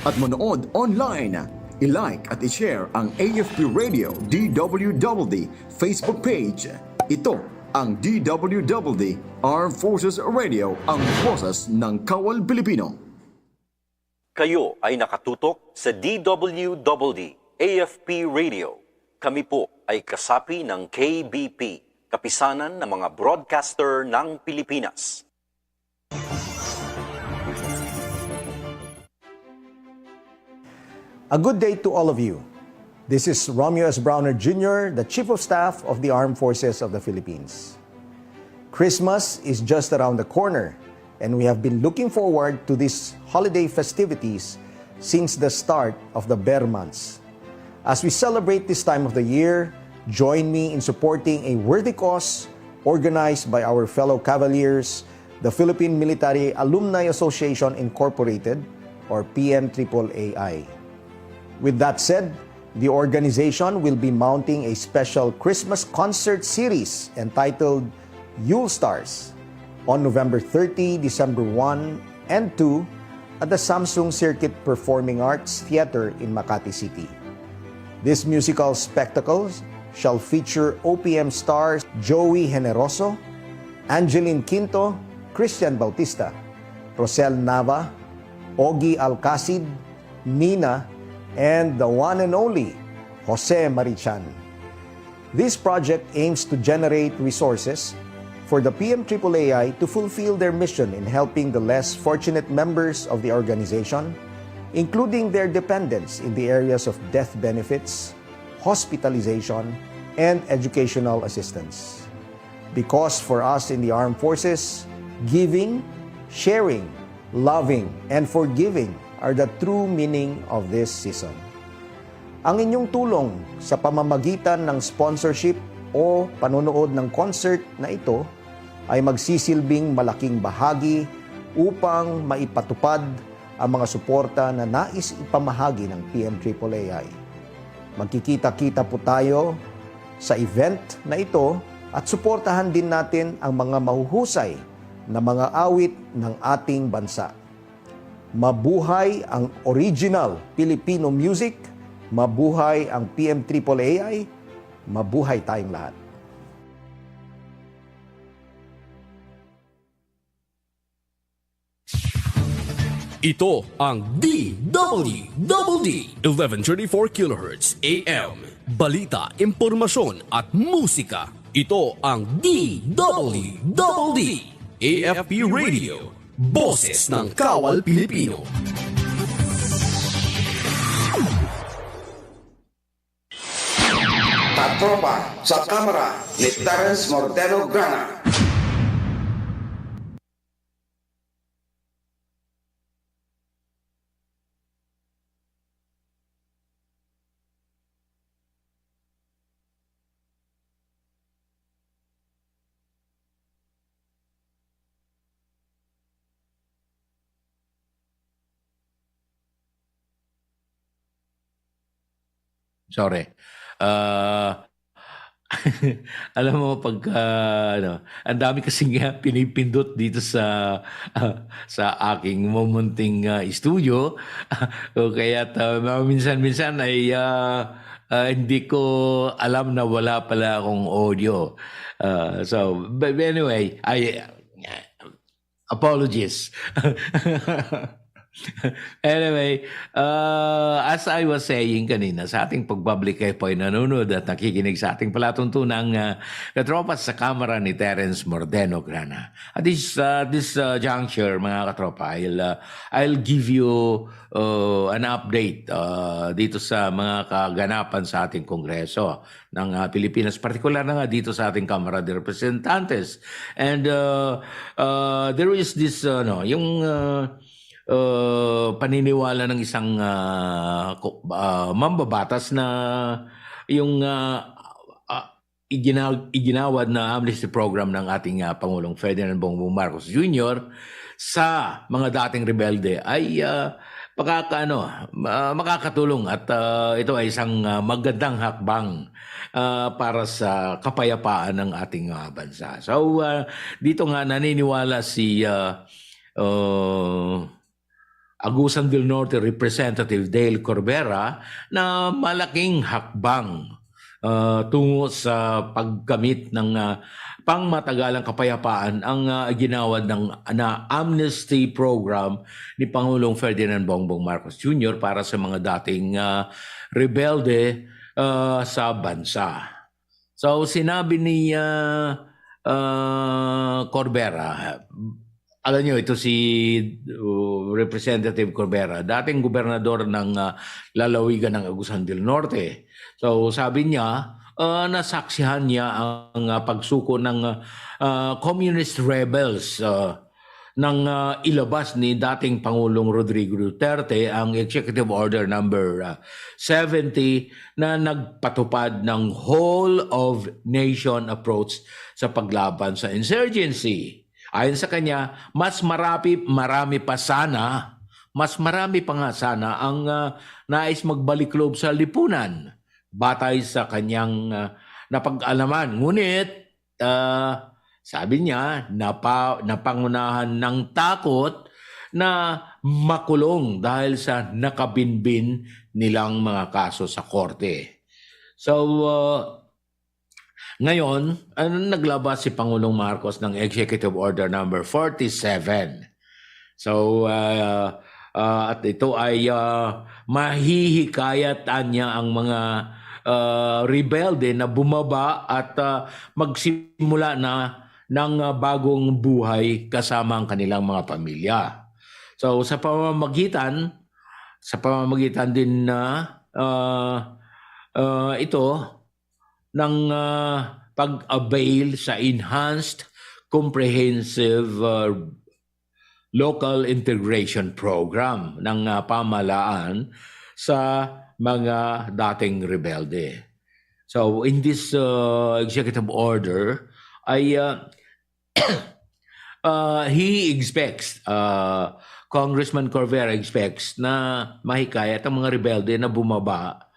at manood online. I-like at i-share ang AFP Radio DWDD Facebook page. Ito ang DWDD Armed Forces Radio, ang boses ng Kawal Pilipino. Kayo ay nakatutok sa DWDD AFP Radio. Kami po ay kasapi ng KBP, Kapisanan ng mga Broadcaster ng Pilipinas. A good day to all of you. This is Romeo S. Browner Jr., the Chief of Staff of the Armed Forces of the Philippines. Christmas is just around the corner, and we have been looking forward to these holiday festivities since the start of the bear months. As we celebrate this time of the year, join me in supporting a worthy cause organized by our fellow Cavaliers, the Philippine Military Alumni Association Incorporated, or PMAAAI. With that said, the organization will be mounting a special Christmas concert series entitled Yule Stars on November 30, December 1 and 2 at the Samsung Circuit Performing Arts Theater in Makati City. This musical spectacle shall feature OPM stars Joey Generoso, Angeline Quinto, Christian Bautista, Rosel Nava, Ogie Alcacid, Nina, and the one and only Jose Marichan. This project aims to generate resources for the PMAAAI to fulfill their mission in helping the less fortunate members of the organization, including their dependents in the areas of death benefits, hospitalization, and educational assistance. Because for us in the armed forces, giving, sharing, loving, and forgiving are the true meaning of this season. Ang inyong tulong sa pamamagitan ng sponsorship o panonood ng concert na ito ay magsisilbing malaking bahagi upang maipatupad ang mga suporta na nais ipamahagi ng PMAAAI. Magkikita-kita po tayo sa event na ito at suportahan din natin ang mga mahuhusay na mga awit ng ating bansa. Mabuhay ang original Filipino music, mabuhay ang PMAAAI, mabuhay tayong lahat. Ito ang DWDD 1134 kHz AM. Balita, impormasyon at musika. Ito ang DWDD AFP Radio. Boses ng Kawal Pilipino. Katropa sa kamera ni Terence Mordeno Grana. Sorry. Alam mo ang dami kasing pinipindot dito sa aking mumunting studio. Kaya minsan-minsan ay hindi ko alam na wala pala akong audio. But anyway, apologies. Anyway, as I was saying kanina, sa ating pagbabalik kayo po ay nanonood at nakikinig sa ating palatuntunang katropa sa kamera ni Terence Mordeno Grana. At this juncture, mga katropa, I'll give you an update dito sa mga kaganapan sa ating Kongreso ng Pilipinas, partikular na nga dito sa ating Kamara de Representantes. And there is this, paniniwala ng isang mambabatas na yung iginawad na amnesty program ng ating Pangulong Ferdinand Bongbong Marcos Jr. sa mga dating rebelde ay makakatulong at ito ay isang magandang hakbang para sa kapayapaan ng ating bansa. So dito nga naniniwala si Agusan del Norte Representative Dale Corbera na malaking hakbang tungo sa paggamit ng pangmatagalang kapayapaan ang ginawad ng amnesty program ni Pangulong Ferdinand Bongbong Marcos Jr. para sa mga dating rebelde sa bansa. So sinabi ni Corbera, alam nyo, ito si Representative Corbera, dating gobernador ng lalawigan ng Agusan del Norte. So sabi niya, nasaksihan niya ang pagsuko ng communist rebels ilabas ni dating Pangulong Rodrigo Duterte ang Executive Order number 70 na nagpatupad ng whole of nation approach sa paglaban sa insurgency. Ayon sa kanya, mas marami pa nga sana ang nais magbalik loob sa lipunan batay sa kanyang napag-alaman. Ngunit sabi niya, napangunahan ng takot na makulong dahil sa nakabinbin nilang mga kaso sa korte. So, ngayon, naglabas si Pangulong Marcos ng Executive Order number 47. So, at ito ay mahihikayatan niya ang mga rebelde na bumaba at magsimula na ng bagong buhay kasama ang kanilang mga pamilya. So sa pamamagitan din na ito ng pag-avail sa Enhanced Comprehensive Local Integration Program ng pamahalaan sa mga dating rebelde. So in this executive order ay he expects, Congressman Corvera expects na mahikayat ang mga rebelde na bumaba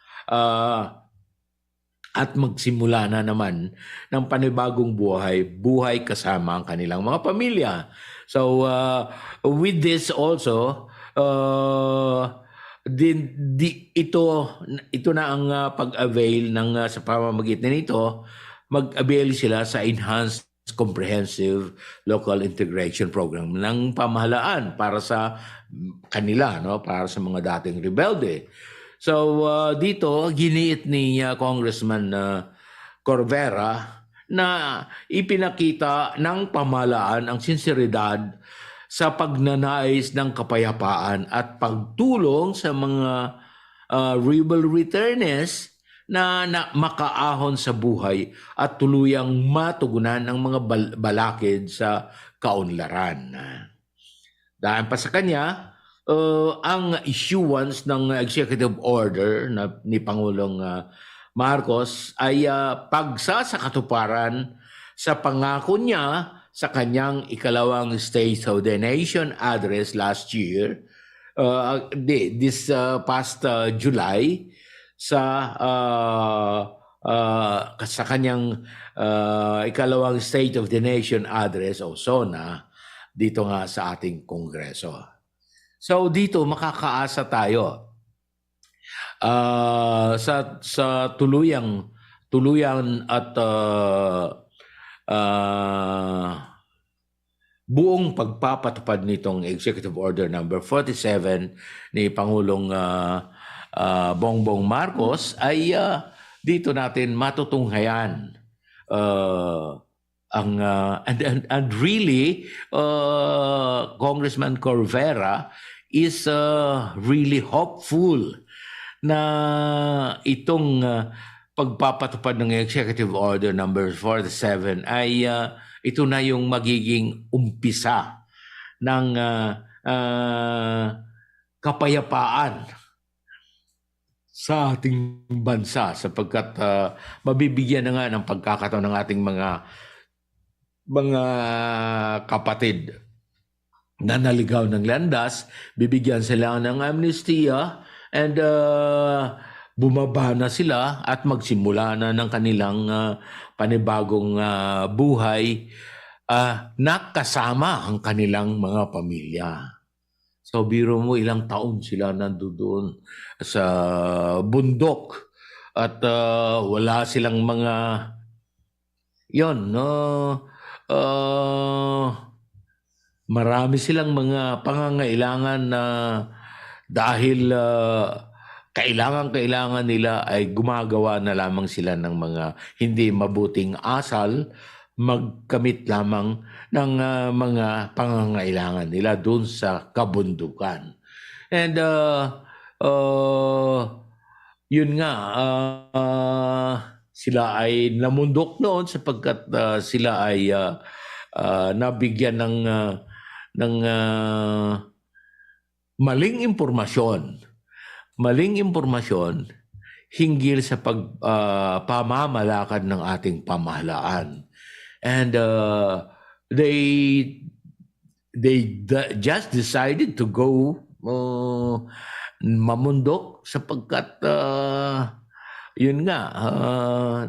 at magsimula na naman ng panibagong buhay kasama ang kanilang mga pamilya. So with this also, ito na ang pag-avail ng sa pamamagitan nito, mag-avail sila sa Enhanced Comprehensive Local Integration Program ng pamahalaan para sa kanila, no, para sa mga dating rebelde. So dito giniit ni Congressman Corvera na ipinakita ng pamahalaan ang sinseridad sa pagnanais ng kapayapaan at pagtulong sa mga rebel returnees na makaahon sa buhay at tuluyang matugunan ang mga balakid sa kaunlaran. Dahil pa sa kanya, ang issuance ng executive order ni Pangulong Marcos ay pagsasakatuparan sa pangako niya sa kanyang ikalawang State of the Nation address last year, this past July, sa kanyang ikalawang State of the Nation address o SONA dito nga sa ating Kongreso. So dito makakaasa tayo sa tuluyan at buong pagpapatupad nitong Executive Order number 47 ni Pangulong Bongbong Marcos ay dito natin matutunghayan and really Congressman Corvera is really hopeful na itong pagpapatupad ng Executive Order number 47 ay ito na yung magiging umpisa ng kapayapaan sa ating bansa sapagkat mabibigyan na nga ng pagkakataon ng ating mga kapatid na naligaw ng landas, bibigyan sila ng amnestia and bumaba na sila at magsimula na ng kanilang panibagong buhay na kasama ang kanilang mga pamilya. So biro mo ilang taon sila nandoon sa bundok at wala silang mga marami silang mga pangangailangan na dahil kailangan nila ay gumagawa na lamang sila ng mga hindi mabuting asal, magkamit lamang ng mga pangangailangan nila doon sa kabundukan. And yun nga, sila ay namundok noon sapagkat sila ay nabigyan maling impormasyon hinggil sa pamamalakad ng ating pamahalaan. And they just decided to go mamundok sapagkat yun nga,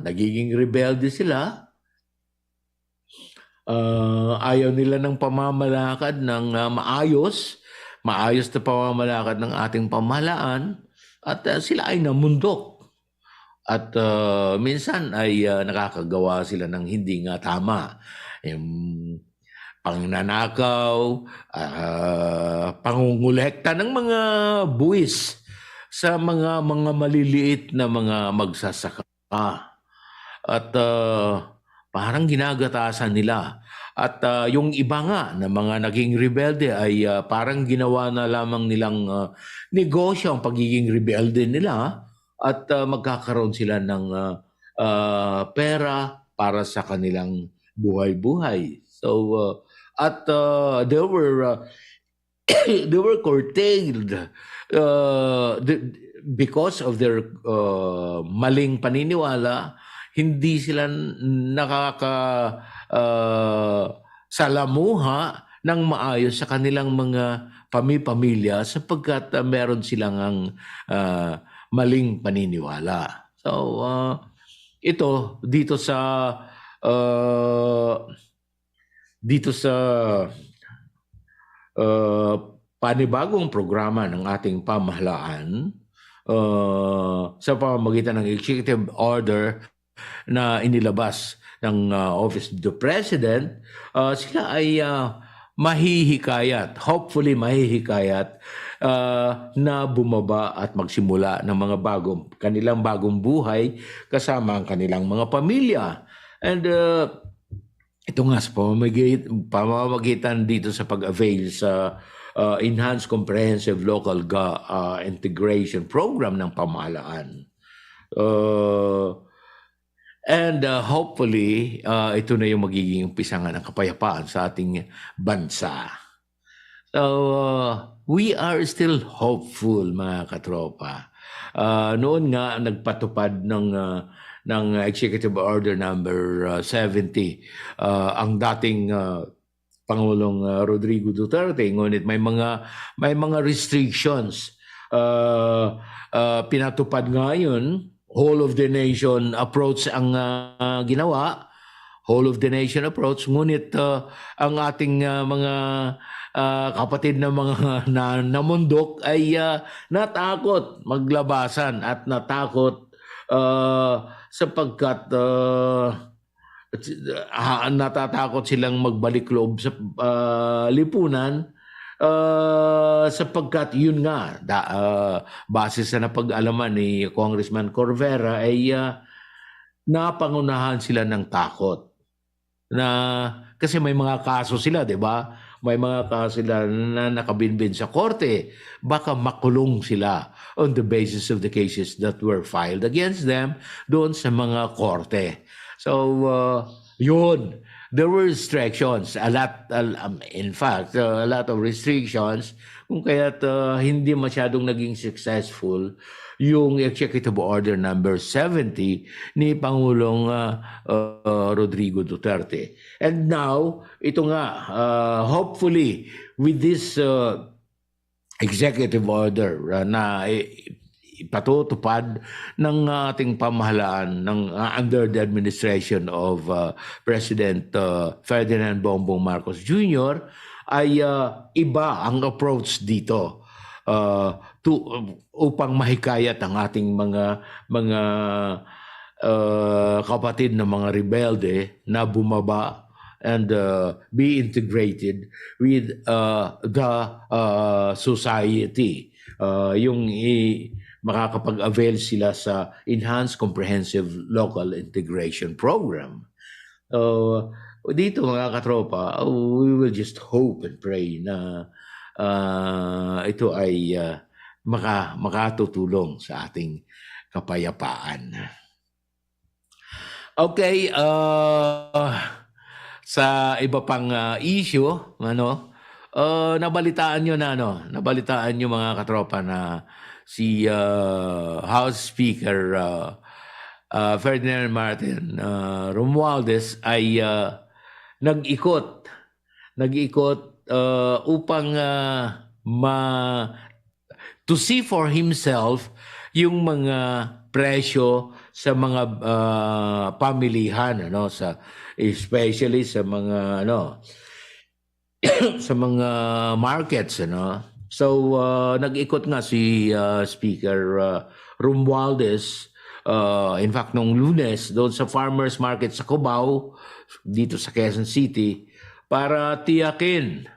nagiging rebelde sila. Ayaw nila ng pamamalakad ng maayos na pamamalakad ng ating pamahalaan at sila ay namundok. At minsan ay nakakagawa sila ng hindi nga tama. Yung pangnanakaw, pangungulekta ng mga buwis sa mga maliliit na mga magsasaka. At parang ginagatasan nila. At yung iba nga na mga naging rebelde ay parang ginawa na lamang nilang negosyo ang pagiging rebelde nila at magkakaroon sila ng pera para sa kanilang buhay-buhay. So they were curtailed because of their maling paniniwala. Hindi sila salamuha ng maayos sa kanilang mga pamilya sapagkat meron silang maling paniniwala. So ito dito sa panibagong programa ng ating pamahalaan sa pamamagitan ng executive order na inilabas ng Office of the President, sila ay hopefully mahihikayat na bumaba at magsimula ng mga kanilang bagong buhay kasama ang kanilang mga pamilya. And ito nga sa pamamagitan dito sa pag-avail sa Enhanced Comprehensive Local Integration Program ng pamahalaan. And hopefully, ito na yung magiging umpisangan ng kapayapaan sa ating bansa. So, we are still hopeful, mga katropa. Noon nga, nagpatupad ng Executive Order number 70 ang dating Pangulong Rodrigo Duterte. Ngunit may mga restrictions. Pinatupad nga yun. Whole of the nation approach ang ginawa. Whole of the nation approach. Ngunit ang ating mga kapatid na mga namundok ay natakot maglabasan at natakot sapagkat natatakot silang magbalik loob sa lipunan. Sapagkat yun nga, base sa napag-alaman ni Congressman Corvera ay napangunahan sila ng takot. Kasi may mga kaso sila, di ba? May mga kaso sila na nakabinbin sa korte. Baka makulong sila on the basis of the cases that were filed against them doon sa mga korte. So, yun. There were restrictions, in fact, a lot of restrictions, kung kaya't hindi masyadong naging successful yung Executive Order number 70 ni Pangulong Rodrigo Duterte. And now, ito nga, hopefully, with this Executive Order na ipatutupad ng ating pamahalaan under the administration of President Ferdinand Bongbong Marcos Jr. ay iba ang approach dito upang mahikayat ang ating mga kapatid na mga rebelde na bumaba and be integrated with the society. Makakapag-avail sila sa Enhanced Comprehensive Local Integration Program. Dito mga katropa, we will just hope and pray na ito ay makatutulong sa ating kapayapaan. Okay, sa iba pang issue, nabalitaan nyo na, ano, nabalitaan nyo mga katropa na si House Speaker Ferdinand Martin Romualdez ay nag-ikot upang to see for himself yung mga presyo sa mga pamilihan, ano, especially sa mga sa mga markets, ano. So nag-ikot nga si Speaker Romualdez in fact nung Lunes doon sa farmers market sa Cubao dito sa Quezon City para tiyakin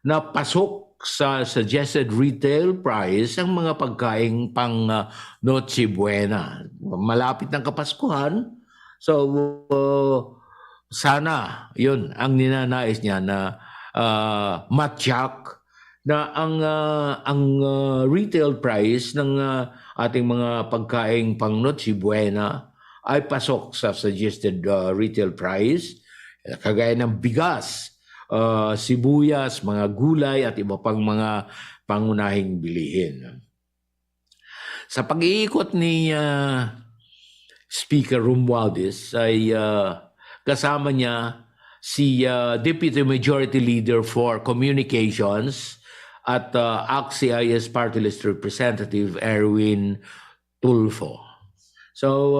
na pasok sa suggested retail price ang mga pagkaing pang Noche Buena. Malapit ng Kapaskuhan. So sana yun ang ninanais niya na matyak na ang retail price ng ating mga pagkaing pang Noche Buena ay pasok sa suggested retail price, kagaya ng bigas, sibuyas, mga gulay at iba pang mga pangunahing bilihin. Sa pag-iikot ni Speaker Romualdez ay kasama niya si Deputy Majority Leader for Communications at ACT-CIS Party List Representative Erwin Tulfo. So,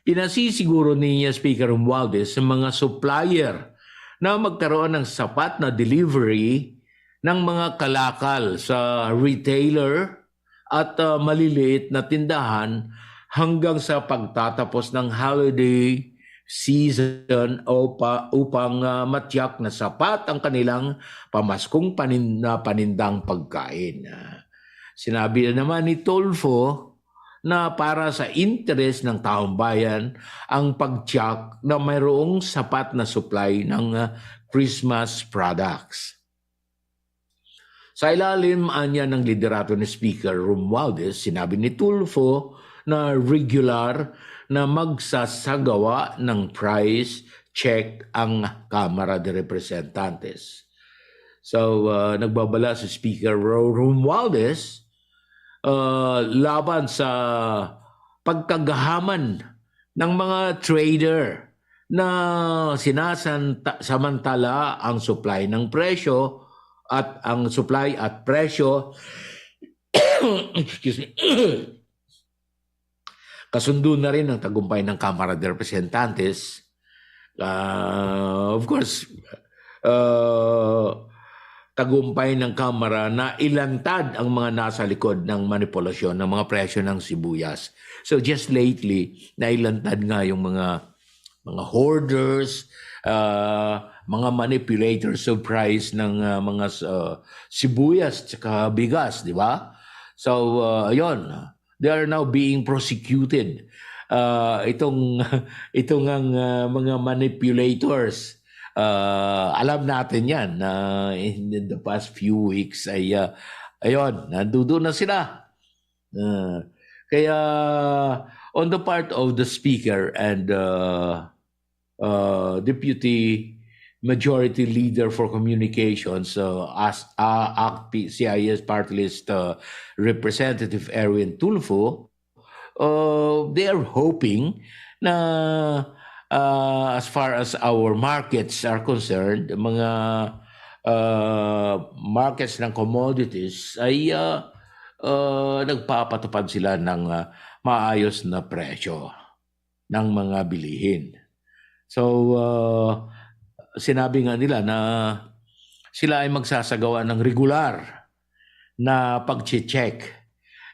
pinasisiguro ni Speaker Romualdez sa mga supplier na magkaroon ng sapat na delivery ng mga kalakal sa retailer at maliliit na tindahan hanggang sa pagtatapos ng holiday season upang matyak na sapat ang kanilang pamaskong panindang pagkain. Sinabi na naman ni Tulfo na para sa interes ng taong bayan ang pagtiyak na mayroong sapat na supply ng Christmas products. Sa ilalim anya ng liderato ni Speaker Romualdez, sinabi ni Tulfo na regular na magsasagawa ng price check ang Kamara de Representantes. So, nagbabala si Speaker Romualdez laban sa pagkagahaman ng mga trader na sinasamantala ang supply ng presyo at ang supply at presyo excuse me kasundo na rin ang tagumpay ng Kamara de Representantes. Of course, tagumpay ng Kamara na ilantad ang mga nasa likod ng manipulasyon ng mga presyo ng sibuyas. So just lately, nailantad nga yung mga hoarders, mga manipulators of price ng mga sibuyas at bigas, di ba? So, ayun. They are now being prosecuted. Itong ang mga manipulators. Alam natin yan na in the past few weeks ay ayun, nandoon na sila. Kaya on the part of the Speaker and Deputy Majority Leader for Communications, ACT-CIS Party List Representative Erwin Tulfo, they are hoping na as far as our markets are concerned, mga markets ng commodities ay nagpapatupad sila ng maayos na presyo ng mga bilihin. So, sinabi nga nila na sila ay magsasagawa ng regular na pag-check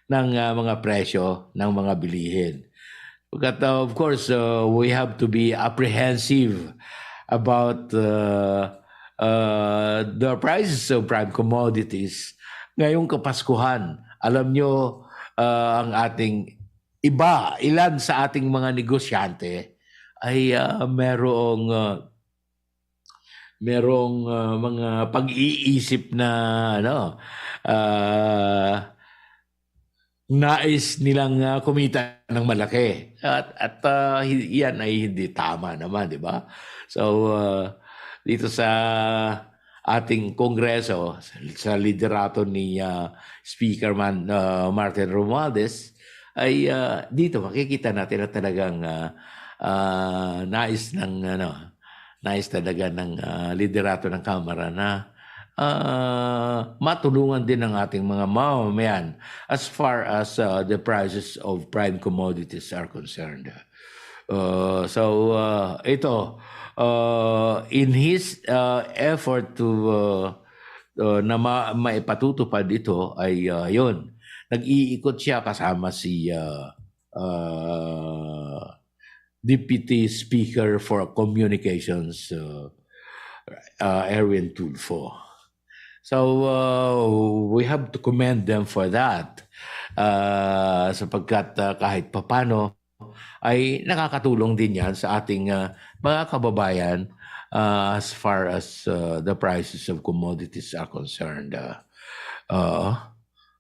ng mga presyo ng mga bilihin. But of course, we have to be apprehensive about the prices of prime commodities ngayong Kapaskuhan. Alam nyo, ang ating ilan sa ating mga negosyante ay merong mga pag-iisip na nais nilang kumita ng malaki at yan ay hindi tama naman, di ba? So dito sa ating kongreso sa liderato ni Martin Romualdez ay dito makikita natin na talagang nais talaga ng liderato ng Kamara na matulungan din ng ating mga mamamayan as far as the prices of prime commodities are concerned. Ito, in his effort to na maipatutupad ito ay yun. Nag-iikot siya kasama si Deputy Speaker for Communications, Erwin Tulfo. So we have to commend them for that sapagkat kahit papano ay nakakatulong din yan sa ating mga kababayan as far as the prices of commodities are concerned.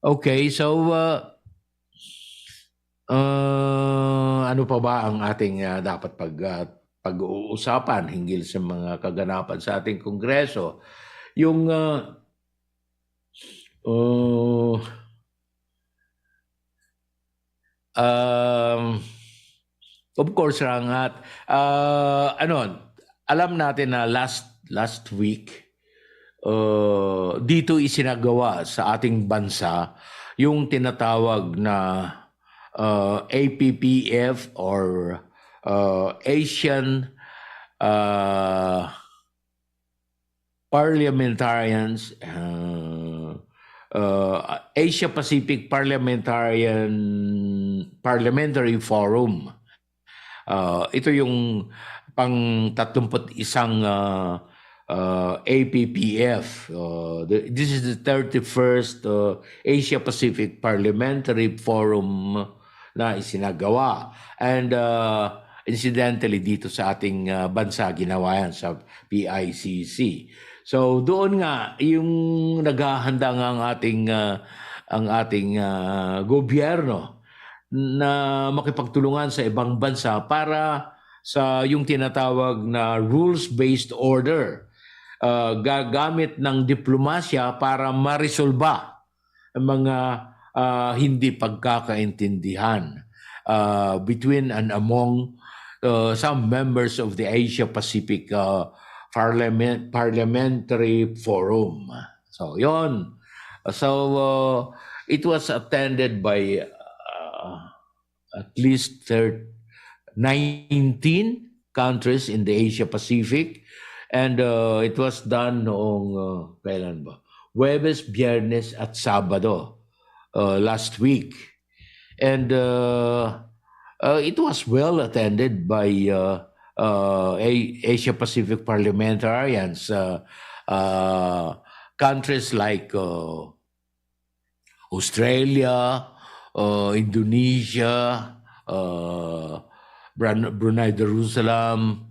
Okay, so ano pa ba ang ating dapat pag-uusapan hinggil sa mga kaganapan sa ating kongreso? Yung of course, Rangat, alam natin na last week dito isinagawa sa ating bansa yung tinatawag na APPF or Asian Parliamentarians Asia Pacific Parliamentary Forum. Ito yung pang 31 APPF. This is the 31st Asia Pacific Parliamentary Forum na isinagawa. And incidentally, dito sa ating bansa, ginawa yan sa PICC. So doon nga, yung naghahanda nga ang ating gobyerno na makipagtulungan sa ibang bansa para sa yung tinatawag na rules-based order. Gagamit ng diplomasya para maresolba ang mga hindi pagkakaintindihan between and among some members of the Asia Pacific Parliamentary Forum. So, yon. So, it was attended by at least 19 countries in the Asia Pacific. And it was done noong, kailan ba? Huwebes, Biyernes at Sabado last week. And it was well attended by Asia Pacific parliamentarians, countries like Australia, Indonesia, Brunei Darussalam,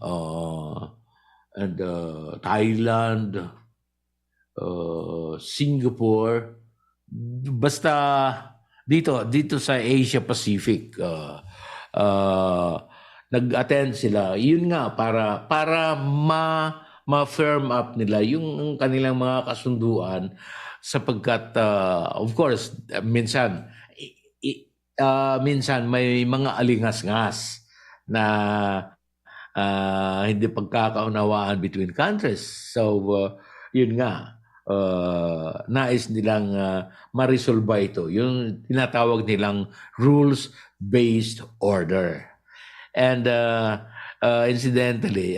and Thailand, Singapore, basta dito sa Asia Pacific nag-attend sila. Yun nga para ma-firm up nila yung kanilang mga kasunduan sapagkat of course minsan may mga alingas-ngas na hindi pagkakaunawaan between countries. So, yun nga, nais nilang ma-resolve ito. Yung tinatawag nilang rules-based order. And incidentally,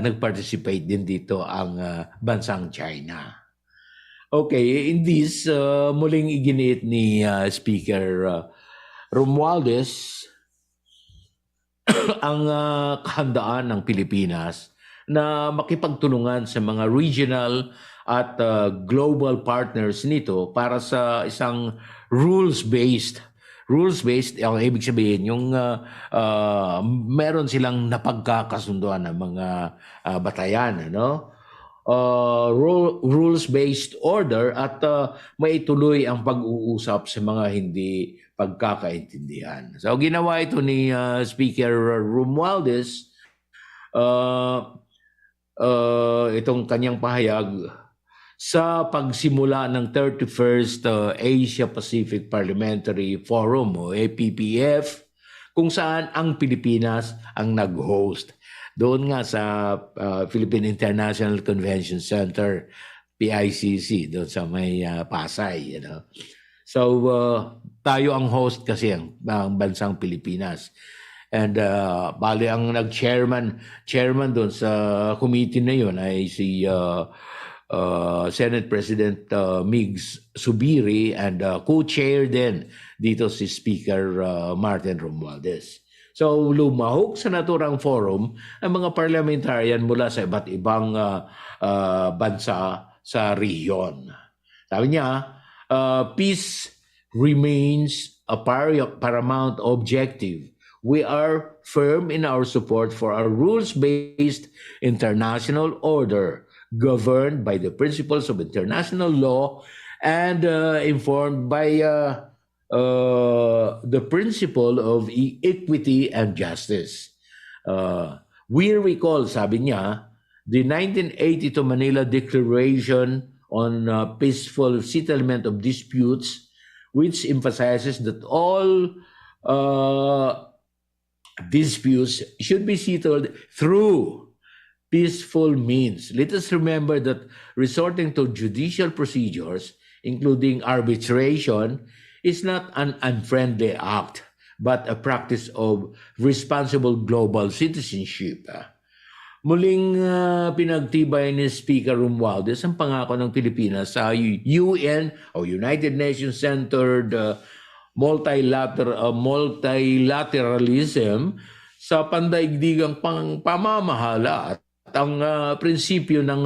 nag-participate din dito ang bansang China. Okay, in this, muling iginiit ni Speaker Romualdez ang kahandaan ng Pilipinas na makipagtulungan sa mga regional at global partners nito para sa isang rules-based, ang ibig sabihin, yung meron silang napagkakasunduan ng mga batayan, ano? Rules-based order at maituloy ang pag-uusap sa mga hindi pagkakaintindihan. So ginawa ito ni Speaker Romualdez itong kanyang pahayag sa pagsimula ng 31st Asia Pacific Parliamentary Forum o APPF, kung saan ang Pilipinas ang nag-host. Doon nga sa Philippine International Convention Center, PICC, doon sa may Pasay. So, tayo ang host kasi ang bansang Pilipinas. And bali ang chairman doon sa committee na yun ay si Senate President Migs Subiri, and co-chair din dito si Speaker Martin Romualdez. So lumahok sa naturang forum ang mga parliamentarian mula sa iba't ibang bansa sa rehiyon. Sabi niya, peace remains a paramount objective. We are firm in our support for a rules-based international order governed by the principles of international law and informed by the principle of equity and justice. We recall, sabi niya, the 1982 Manila Declaration on Peaceful Settlement of Disputes, which emphasizes that all disputes should be settled through peaceful means. Let us remember that resorting to judicial procedures, including arbitration, is not an unfriendly act, but a practice of responsible global citizenship. Muling pinagtibay ni Speaker Romualdez ang pangako ng Pilipinas sa UN o United Nations Centered multilateralism sa pandaigdigang pamamahala at ang prinsipyo ng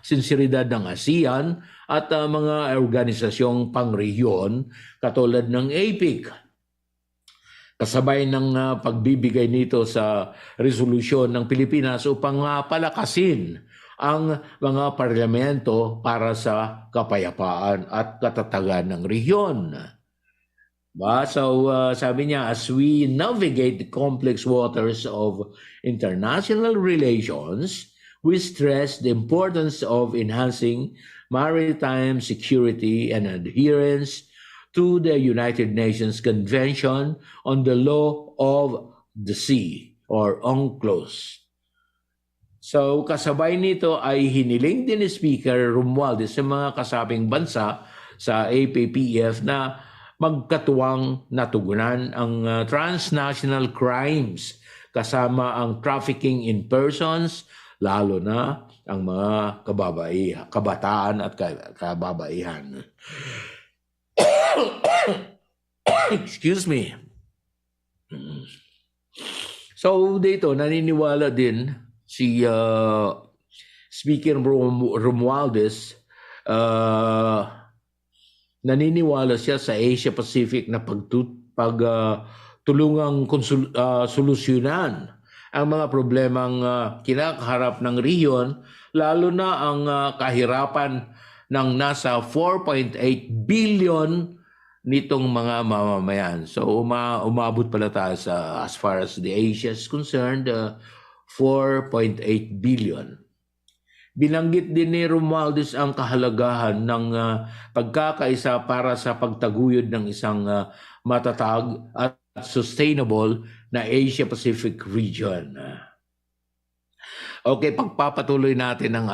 sinseridad ng ASEAN at mga organisasyong pangrehiyon katulad ng APEC. Kasabay ng pagbibigay nito sa resolusyon ng Pilipinas upang palakasin ang mga parlamento para sa kapayapaan at katatagan ng rehiyon. So sabi niya, as we navigate the complex waters of international relations, we stress the importance of enhancing maritime security and adherence to the United Nations Convention on the Law of the Sea or UNCLOS. So kasabay nito ay hiniling din ni Speaker Romualdez sa mga kasabing bansa sa APPF na magkatuwang natugunan ang transnational crimes kasama ang trafficking in persons, lalo na ang mga kabataan at kababaihan. Excuse me. So dito naniniwala din si Speaker Romualdez, naniniwala siya sa Asia Pacific na pagtulungang solusyonan ang mga problemang kinakaharap ng rehiyon, lalo na ang kahirapan ng nasa 4.8 billion nitong mga mamamayan. So umabot pala tayo sa, as far as the Asia is concerned, 4.8 billion. Binanggit din ni Romualdez ang kahalagahan ng pagkakaisa para sa pagtaguyod ng isang matatag at sustainable na Asia-Pacific region. Okay, pagpapatuloy natin ang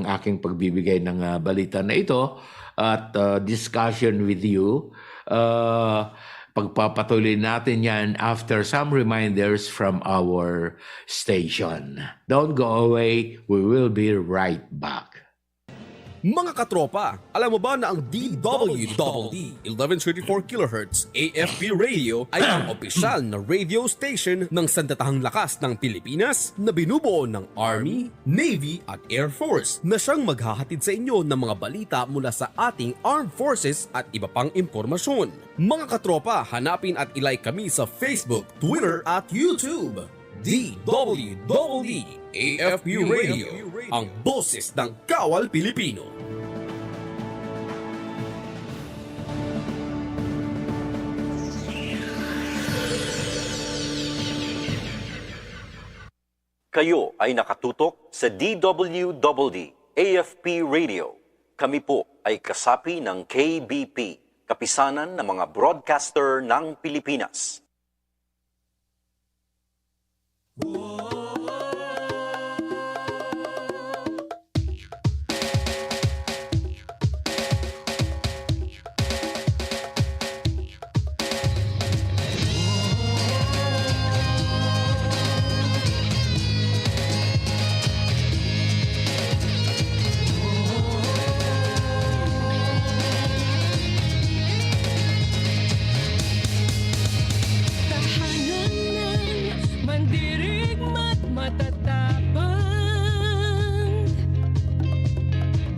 aking pagbibigay ng balita na ito at discussion with you. Pagpapatuloy natin yan after some reminders from our station. Don't go away. We will be right back. Mga katropa, alam mo ba na ang DWDD 1134 kHz AFP Radio ay ang opisyal na radio station ng sandatahang lakas ng Pilipinas na binubuo ng Army, Navy at Air Force na siyang maghahatid sa inyo ng mga balita mula sa ating Armed Forces at iba pang impormasyon. Mga katropa, hanapin at ilike kami sa Facebook, Twitter at YouTube. DWDD AFP Radio, ang boses ng Kawal Pilipino. Kayo ay nakatutok sa DWDD AFP Radio. Kami po ay kasapi ng KBP, Kapisanan ng mga Broadcaster ng Pilipinas.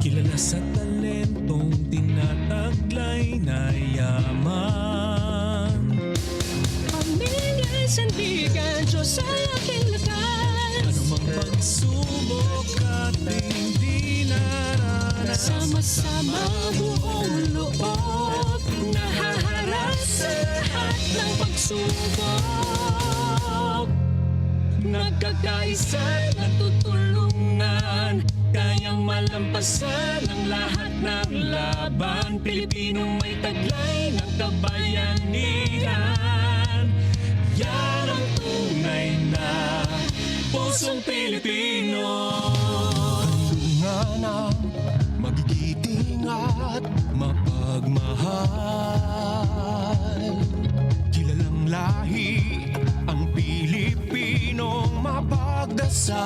Kilala sa talentong tinataglay na yaman. Pamilya'y sandigan, Diyos ay aking lakas. Anumang pagsubok at hindi naranasan. Sama-sama buong loob, nahaharap sa lahat ng pagsubok. Nagkakaisa, nagtutulungan, kayang malampasan ang lahat ng laban. Pilipinong may taglay ng kabayanihan. Yan ang tunay na pusong Pilipino. Handungan ang magigiting at mapagmahal. Kilalang lahi ang Pilipinong mapagdasal.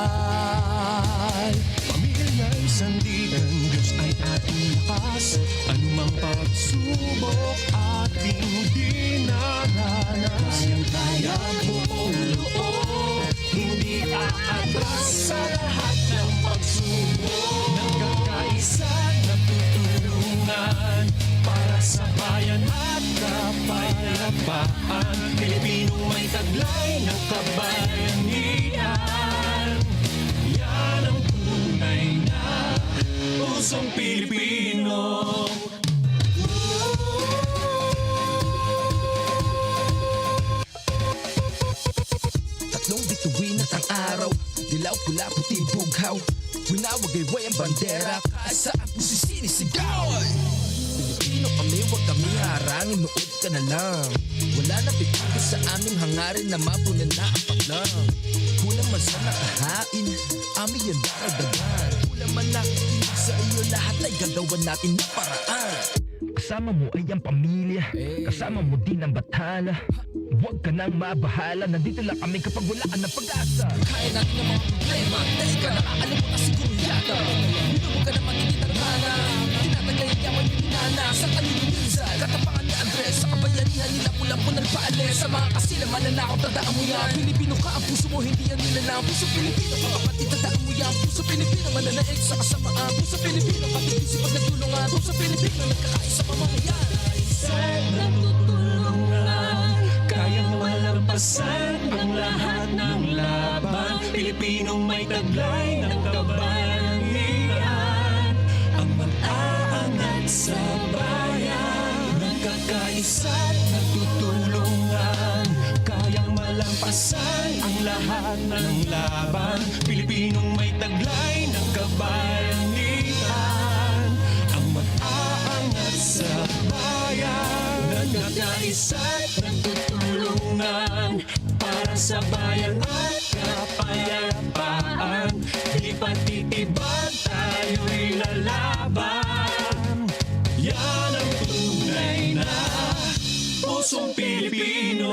Pamilya'y sandigan, Diyos ay ating lakas. Anumang pagsubok ating dinaranas. Kayang-kaya buong loob, hindi aatras sa lahat ng pagsubok. Nagkakaisa, nagtutulungan para sa bayan at kapayapaan. Pilipinong may taglay ng kabayanihan. Yan ang tunay na pusong Pilipino. Tatlong bituin at ang araw, dilaw, pula, puti, bughaw. Winawag ay way ang bandera, kahit saan po sisinisigaw. Pilipino kami, huwag kami harangin, nood ka na lang. Wala na pipigil sa aming hangarin na mapunan na ang paklang. Kulang man sa nakahain, amin yan daragdagan. Kulang man nakikinig sa iyo, lahat ay gagawan natin na paraan. Kasama mo ay ang pamilya, kasama mo din ang bathala. Huwag ka nang mabahala, nandito lang kami kapag wala ka ng pag-asa. Kaya natin ang mga problema, dahil ka nakakalimutan ka siguro yata. Dito mo ka naman tinitarhana, tinatagayin niya may pinana. Sa kanino minsan, katapangan ni Andres, sa kabayanihan nila pulang po nagpaales. Sa mga kasila mananakot, tandaan mo yan. Pilipino ka, ang puso mo hindi yan nilalang. Puso Pilipino, kapatid, tandaan mo yan. Puso Pilipino, mananaig sa kasamaan. Puso Pilipino, patibisi pag nagtulungan. Puso Pilipino, nagkakaisa pamamayan. Nagtutulungan, kayang malampasan ang lahat ng laban. Pilipinong may taglay ng kabayanihan. Ang mag-aangat sa bayan, nagkakaisa't nagtutulungan, kayang malampasan ang lahat ng laban. Pilipinong may taglay ng kabayanihan. Ang mag-aangat sa bayan, nagkakaisa't nagtutulungan para sa bayan at kapayapaan. Di patitibag, tayo'y lalaban. Yan ang tunay na pusong Pilipino.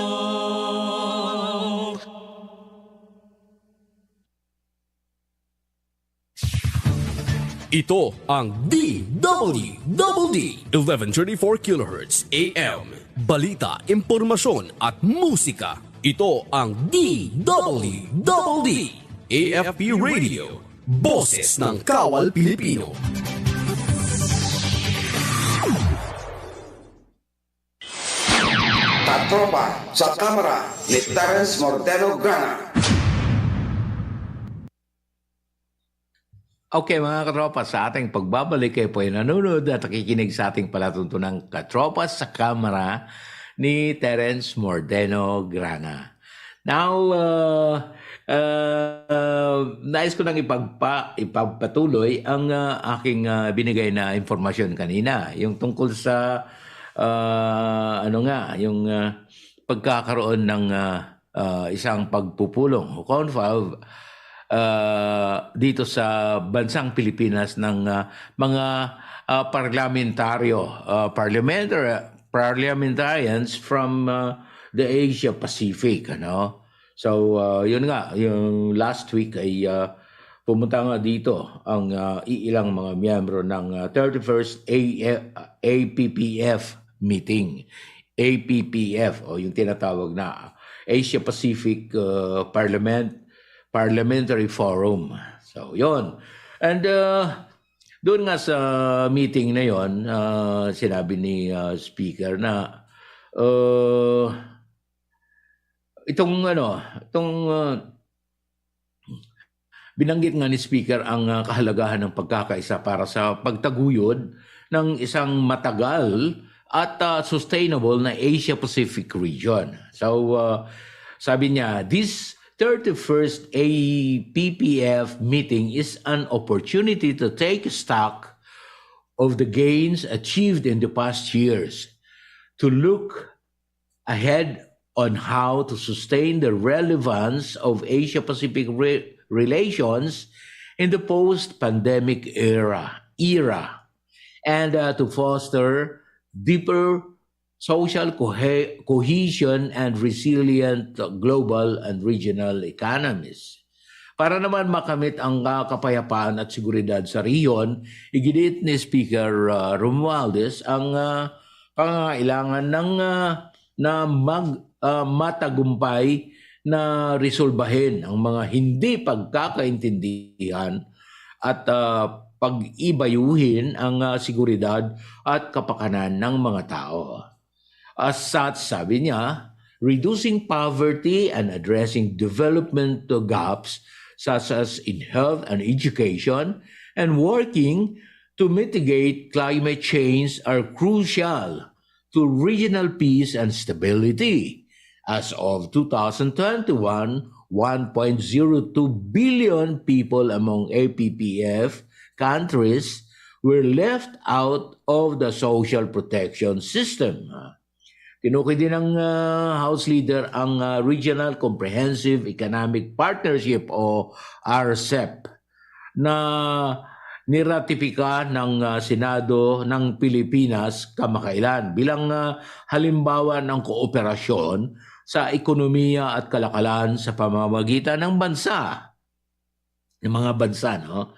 Ito ang DWDD 1134 kHz AM. Balita, impormasyon at musika. Ito ang DWDD AFP Radio. Boses ng Kawal Pilipino. Katropa sa kamera ni Terence Mordeno Grana. Okay mga katropa, sa ating pagbabalik kayo po ay nanonood at nakikinig sa ating palatuntunang Katropa sa Kamara ni Terence Mordeno Grana. Now, nais ko nang ipagpatuloy ang aking binigay na informasyon kanina, yung tungkol sa yung pagkakaroon ng isang pagpupulong o confab dito sa bansang Pilipinas ng mga parliamentarians from the Asia Pacific, ano. So yun nga, yung last week ay pumunta nga dito ang ilang mga miyembro ng 31st APPF meeting. APPF o yung tinatawag na Asia Pacific Parliamentary Forum. So yun. And doon nga sa meeting na yon, sinabi ni speaker na binanggit nga ni speaker ang kahalagahan ng pagkakaisa para sa pagtaguyod ng isang matagal at sustainable na Asia Pacific region. So sabi niya, this 31st APPF meeting is an opportunity to take stock of the gains achieved in the past years, to look ahead on how to sustain the relevance of Asia-Pacific relations in the post-pandemic era, and to foster deeper social cohesion and resilient global and regional economies. Para naman makamit ang kapayapaan at seguridad sa riyon, iginit ni Speaker Romualdez ang pangangailangan ng matagumpay na resolbahin ang mga hindi pagkakaintindihan at pag-ibayuhin ang seguridad at kapakanan ng mga tao. As such, sabi niya, reducing poverty and addressing development gaps such as in health and education and working to mitigate climate change are crucial to regional peace and stability. As of 2021, 1.02 billion people among APPF countries were left out of the social protection system. Tinukoy din ng House Leader ang Regional Comprehensive Economic Partnership o RCEP na niratipika ng Senado ng Pilipinas kamakailan bilang halimbawa ng kooperasyon sa ekonomiya at kalakalan sa pamamagitan ng mga bansa. No?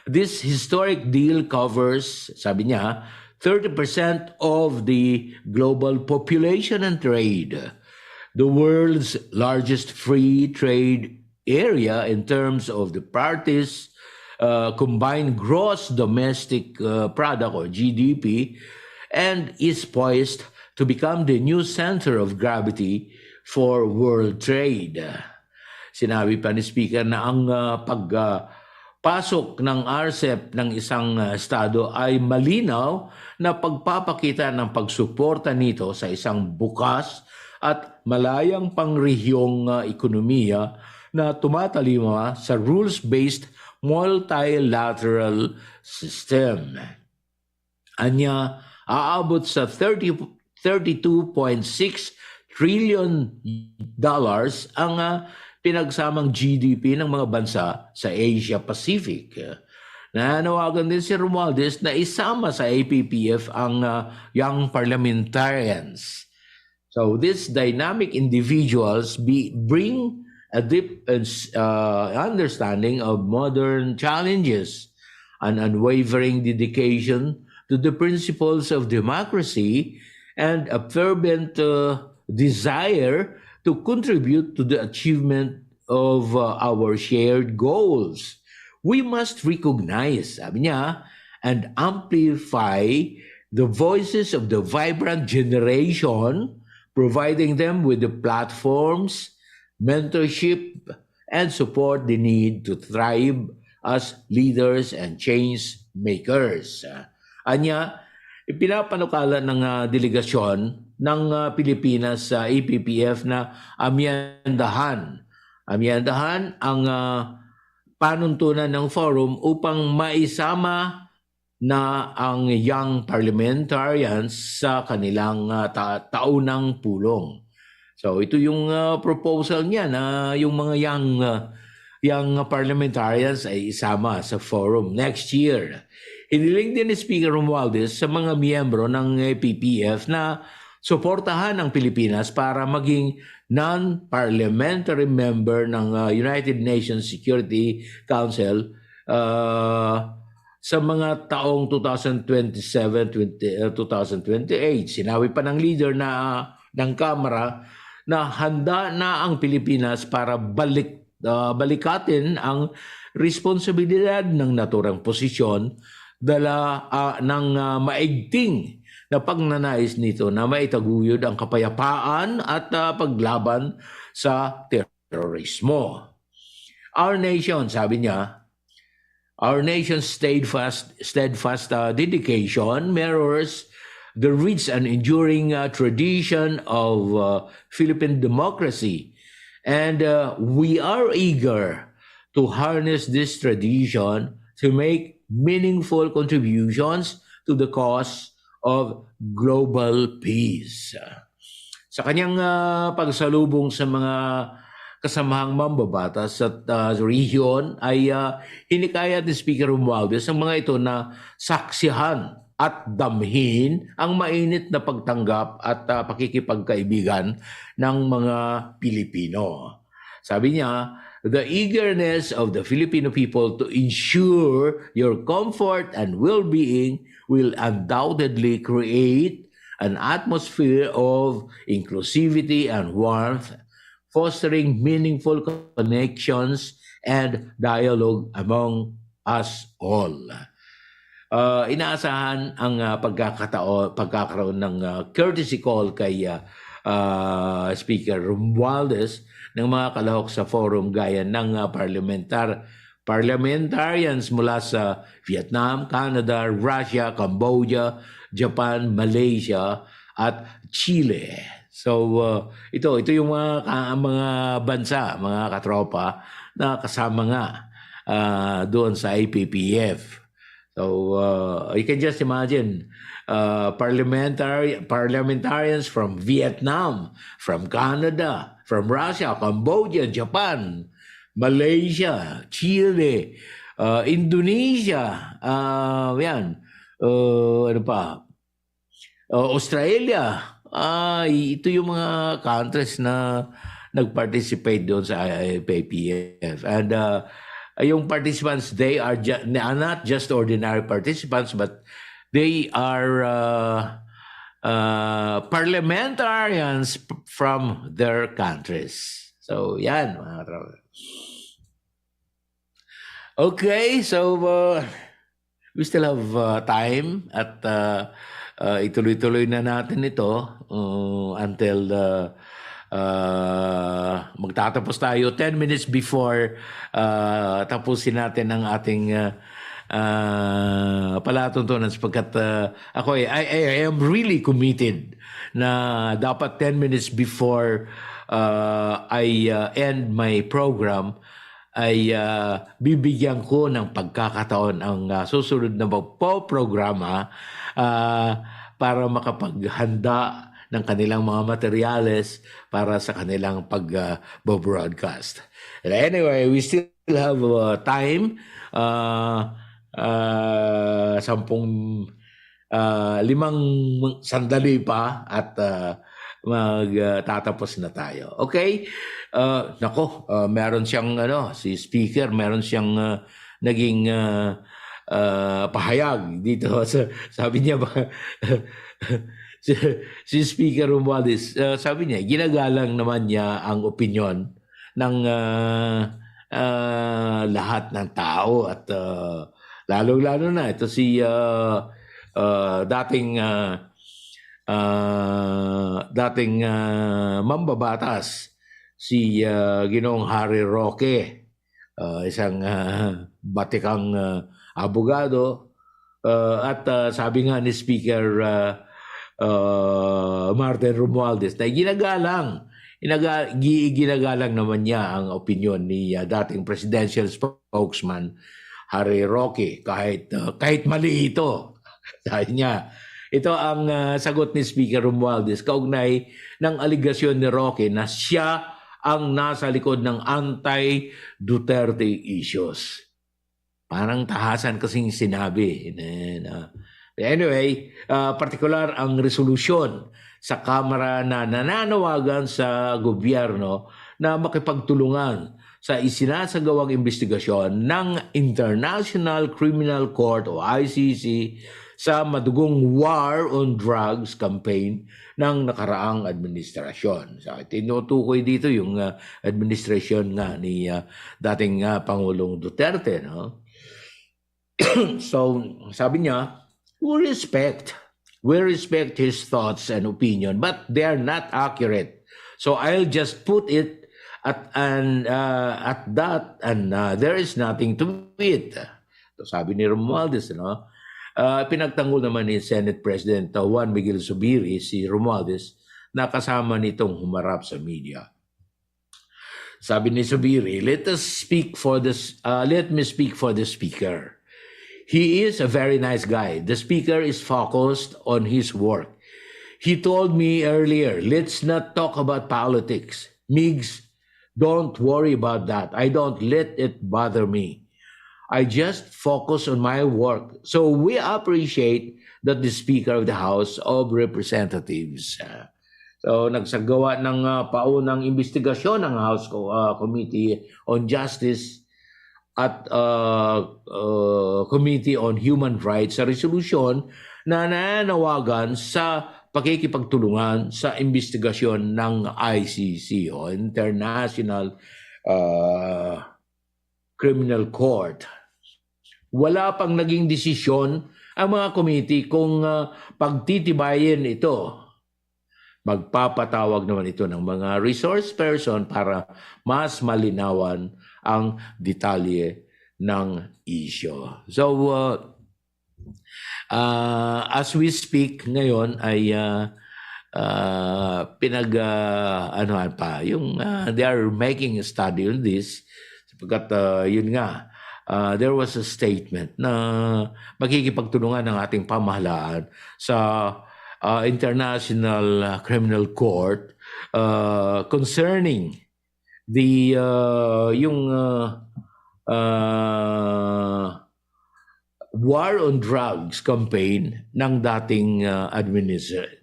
This historic deal covers, sabi niya, 30% of the global population and trade, the world's largest free trade area in terms of the parties' combined gross domestic product or GDP, and is poised to become the new center of gravity for world trade. Sinabi pa ni Speaker na ang pagpasok ng RCEP ng isang estado ay malinaw na pagpapakita ng pagsuporta nito sa isang bukas at malayang pangrehiyong ekonomiya na tumatalima sa rules-based multilateral system. Anya, aabot sa $32.6 trillion ang pinagsamang GDP ng mga bansa sa Asia Pacific. Nanawagan din si Romualdez na isama sa APPF ang young parliamentarians. So these dynamic individuals bring a deep understanding of modern challenges, an unwavering dedication to the principles of democracy, and a fervent desire to contribute to the achievement of our shared goals. We must recognize, sabi niya, and amplify the voices of the vibrant generation, providing them with the platforms, mentorship, and support they need to thrive as leaders and change makers. Anya, ipinapanukala ng delegasyon Pilipinas sa APPF na amyendahan ang panuntunan ng forum upang maisama na ang young parliamentarians sa kanilang taunang pulong. So ito yung proposal niya na yung mga young parliamentarians ay isama sa forum next year. Hiniling din ni Speaker Romualdez sa mga miyembro ng PPF na suportahan ang Pilipinas para maging non-parliamentary member ng United Nations Security Council sa mga taong 2027-2028. Sinabi pa ng leader ng Kamara na handa na ang Pilipinas para balikatin ang responsibilidad ng naturang posisyon dala ng maigting na pagnanais nito na maitaguyod ang kapayapaan at paglaban sa terorismo. Our nation, sabi niya, our nation's steadfast dedication mirrors the rich and enduring tradition of Philippine democracy, and we are eager to harness this tradition to make meaningful contributions to the cause of global peace. Sa kanyang pagsalubong sa mga kasamahang mambabatas at rehiyon ay hinikayat ni Speaker Romualdez ang mga ito na saksihan at damhin ang mainit na pagtanggap at pakikipagkaibigan ng mga Pilipino. Sabi niya, the eagerness of the Filipino people to ensure your comfort and well-being will undoubtedly create an atmosphere of inclusivity and warmth, fostering meaningful connections and dialogue among us all. Inaasahan ang pagkakaroon ng courtesy call kay Speaker Romualdez ng mga kalahok sa forum gaya ng parliamentarians mula sa Vietnam, Canada, Russia, Cambodia, Japan, Malaysia at Chile. So ito yung mga bansa, mga katropa na kasama nga doon sa IPPF. So you can just imagine parliamentarians from Vietnam, from Canada, from Russia, Cambodia, Japan, Malaysia, Chile, Indonesia, Australia. Ito yung mga countries na nag-participate doon sa IPPF. And yung participants, they are not just ordinary participants, but they are parliamentarians from their countries. So, yan, mga katrabaho. Okay, so we still have time at ituloy-tuloy na natin ito until magtatapos tayo 10 minutes before tapusin natin ang ating palatuntunan sapagkat ako I am really committed na dapat 10 minutes before I end my program ay bibigyan ko ng pagkakataon ang susunod na magpo-programa para makapaghanda ng kanilang mga materyales para sa kanilang pag-broadcast. Anyway, we still have time. 5 sandali pa at magtatapos na tayo. Okay? Meron siyang si speaker, meron siyang naging pahayag dito. Sabi niya ba si Speaker Romualdez, sabi niya, ginagalang naman niya ang opinyon ng lahat ng tao at lalo-lalo na ito si dating mambabatas si Ginoong Harry Roque, isang batikang abogado at sabi nga ni Speaker Martin Romualdez na ginagalang naman niya ang opinion ni dating presidential spokesman Harry Roque kahit mali ito. Sabi niya, ito ang sagot ni Speaker Romualdez kaugnay ng aligasyon ni Roque na siya ang nasa likod ng anti-Duterte issues. Parang tahasan kasing sinabi. Anyway, partikular ang resolusyon sa Kamara na nananawagan sa gobyerno na makipagtulungan sa isinasagawang investigasyon ng International Criminal Court o ICC sa madugong war on drugs campaign ng nakaraang administrasyon. So, tinutukoy dito yung administrasyon nga ni dating Pangulong Duterte. No? So, sabi niya, we respect his thoughts and opinion, but they are not accurate. So I'll just put it at that, and there is nothing to it. So, sabi ni Romualdez, no? Pinagtanggol naman ni Senate President Juan Miguel Zubiri si Romualdez na kasama nitong humarap sa media. Sabi ni Zubiri, let me speak for the speaker. He is a very nice guy. The speaker is focused on his work. He told me earlier, let's not talk about politics. Migs, don't worry about that. I don't let it bother me. I just focus on my work. So we appreciate that the Speaker of the House of Representatives. So nagsagawa ng paunang investigasyon ng House Committee on Justice at Committee on Human Rights sa resolusyon na nananawagan sa pakikipagtulungan sa investigasyon ng ICC o International Criminal Court. Wala pang naging desisyon ang mga committee kung pagtitibayin ito. Magpapatawag naman ito ng mga resource person para mas malinawan ang detalye ng issue. So, as we speak ngayon ay they are making a study on this sapagkat yun nga, there was a statement na magkikipagtulungan ng ating pamahalaan sa International Criminal Court concerning the war on drugs campaign ng dating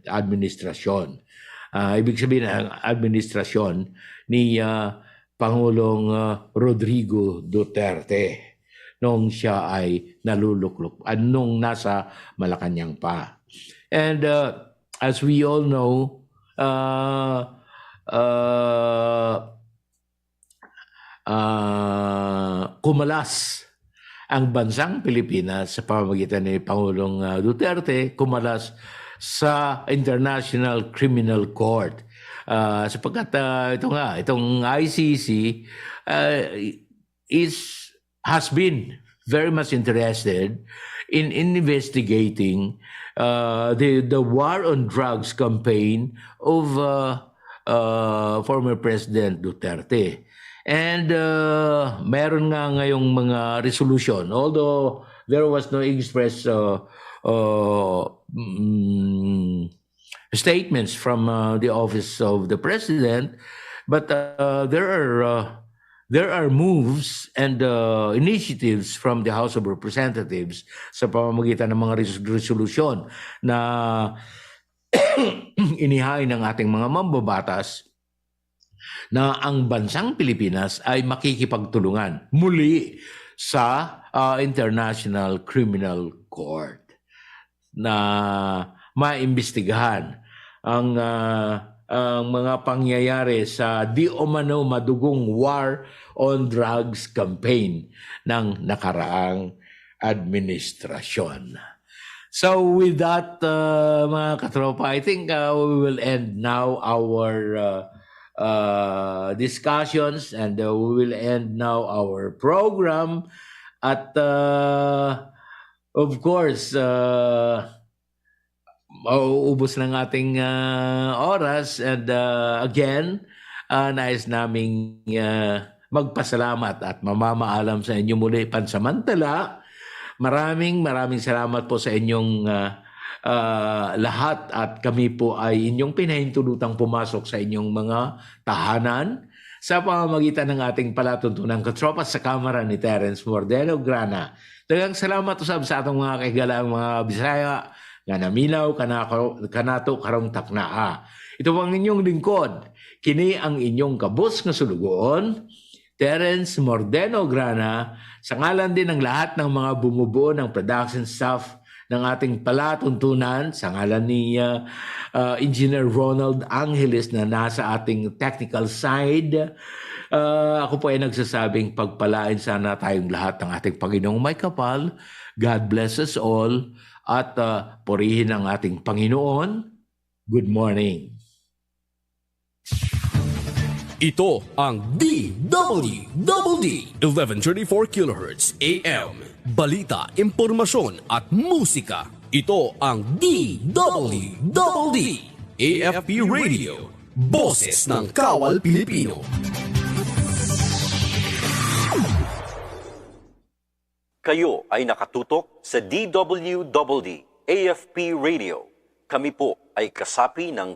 administrasyon. Ibig sabihin ang administrasyon ni Pangulong Rodrigo Duterte nung siya ay naluluklok, nung nasa Malacanang pa. And as we all know, kumalas ang bansang Pilipinas sa pamamagitan ni Pangulong Duterte, kumalas sa International Criminal Court. Sapagkat itong ICC has been very much interested in investigating the war on drugs campaign of former President Duterte. And meron nga ngayong mga resolution, although there was no express statements from the office of the president, but there are moves and initiatives from the House of Representatives sa pamamagitan ng mga resolusyon na inihain ng ating mga mambabatas na ang bansang Pilipinas ay makikipagtulungan muli sa International Criminal Court na maimbestigahan ang mga pangyayari sa di umano madugong war on drugs campaign ng nakaraang administrasyon. So with that, mga katropa, I think we will end now our discussions and we will end now our program. At of course, mauubos ng ating oras and again, nais naming magpasalamat at mamamaalam sa inyo muli pansamantala. Maraming salamat po sa inyong lahat at kami po ay inyong pinahintulutang pumasok sa inyong mga tahanan sa pamamagitan ng ating palatuntunang katropa sa kamara ni Terence, Mordeno, Grana. Daghang salamat usab sa atong mga kaigalang mga Bisaya nga naminaw kanato karong taknaa. Ito ang inyong lingkod. Kini ang inyong kabus nga sulugoon, Terence Mordeno Grana, sa ngalan din ng lahat ng mga bumubuo ng production staff ng ating palatuntunan, sa ngalan ni Engineer Ronald Angeles na nasa ating technical side, ako po ay nagsasabing pagpalain sana tayong lahat ng ating Panginoong may kapal. God bless us all at purihin ang ating Panginoon. Good morning. Ito ang DWDD 1134 kHz AM. Balita, impormasyon at musika. Ito ang DWDD AFP Radio. Boses ng Kawal Pilipino. Kayo ay nakatutok sa DWDD AFP Radio. Kami po ay kasapi ng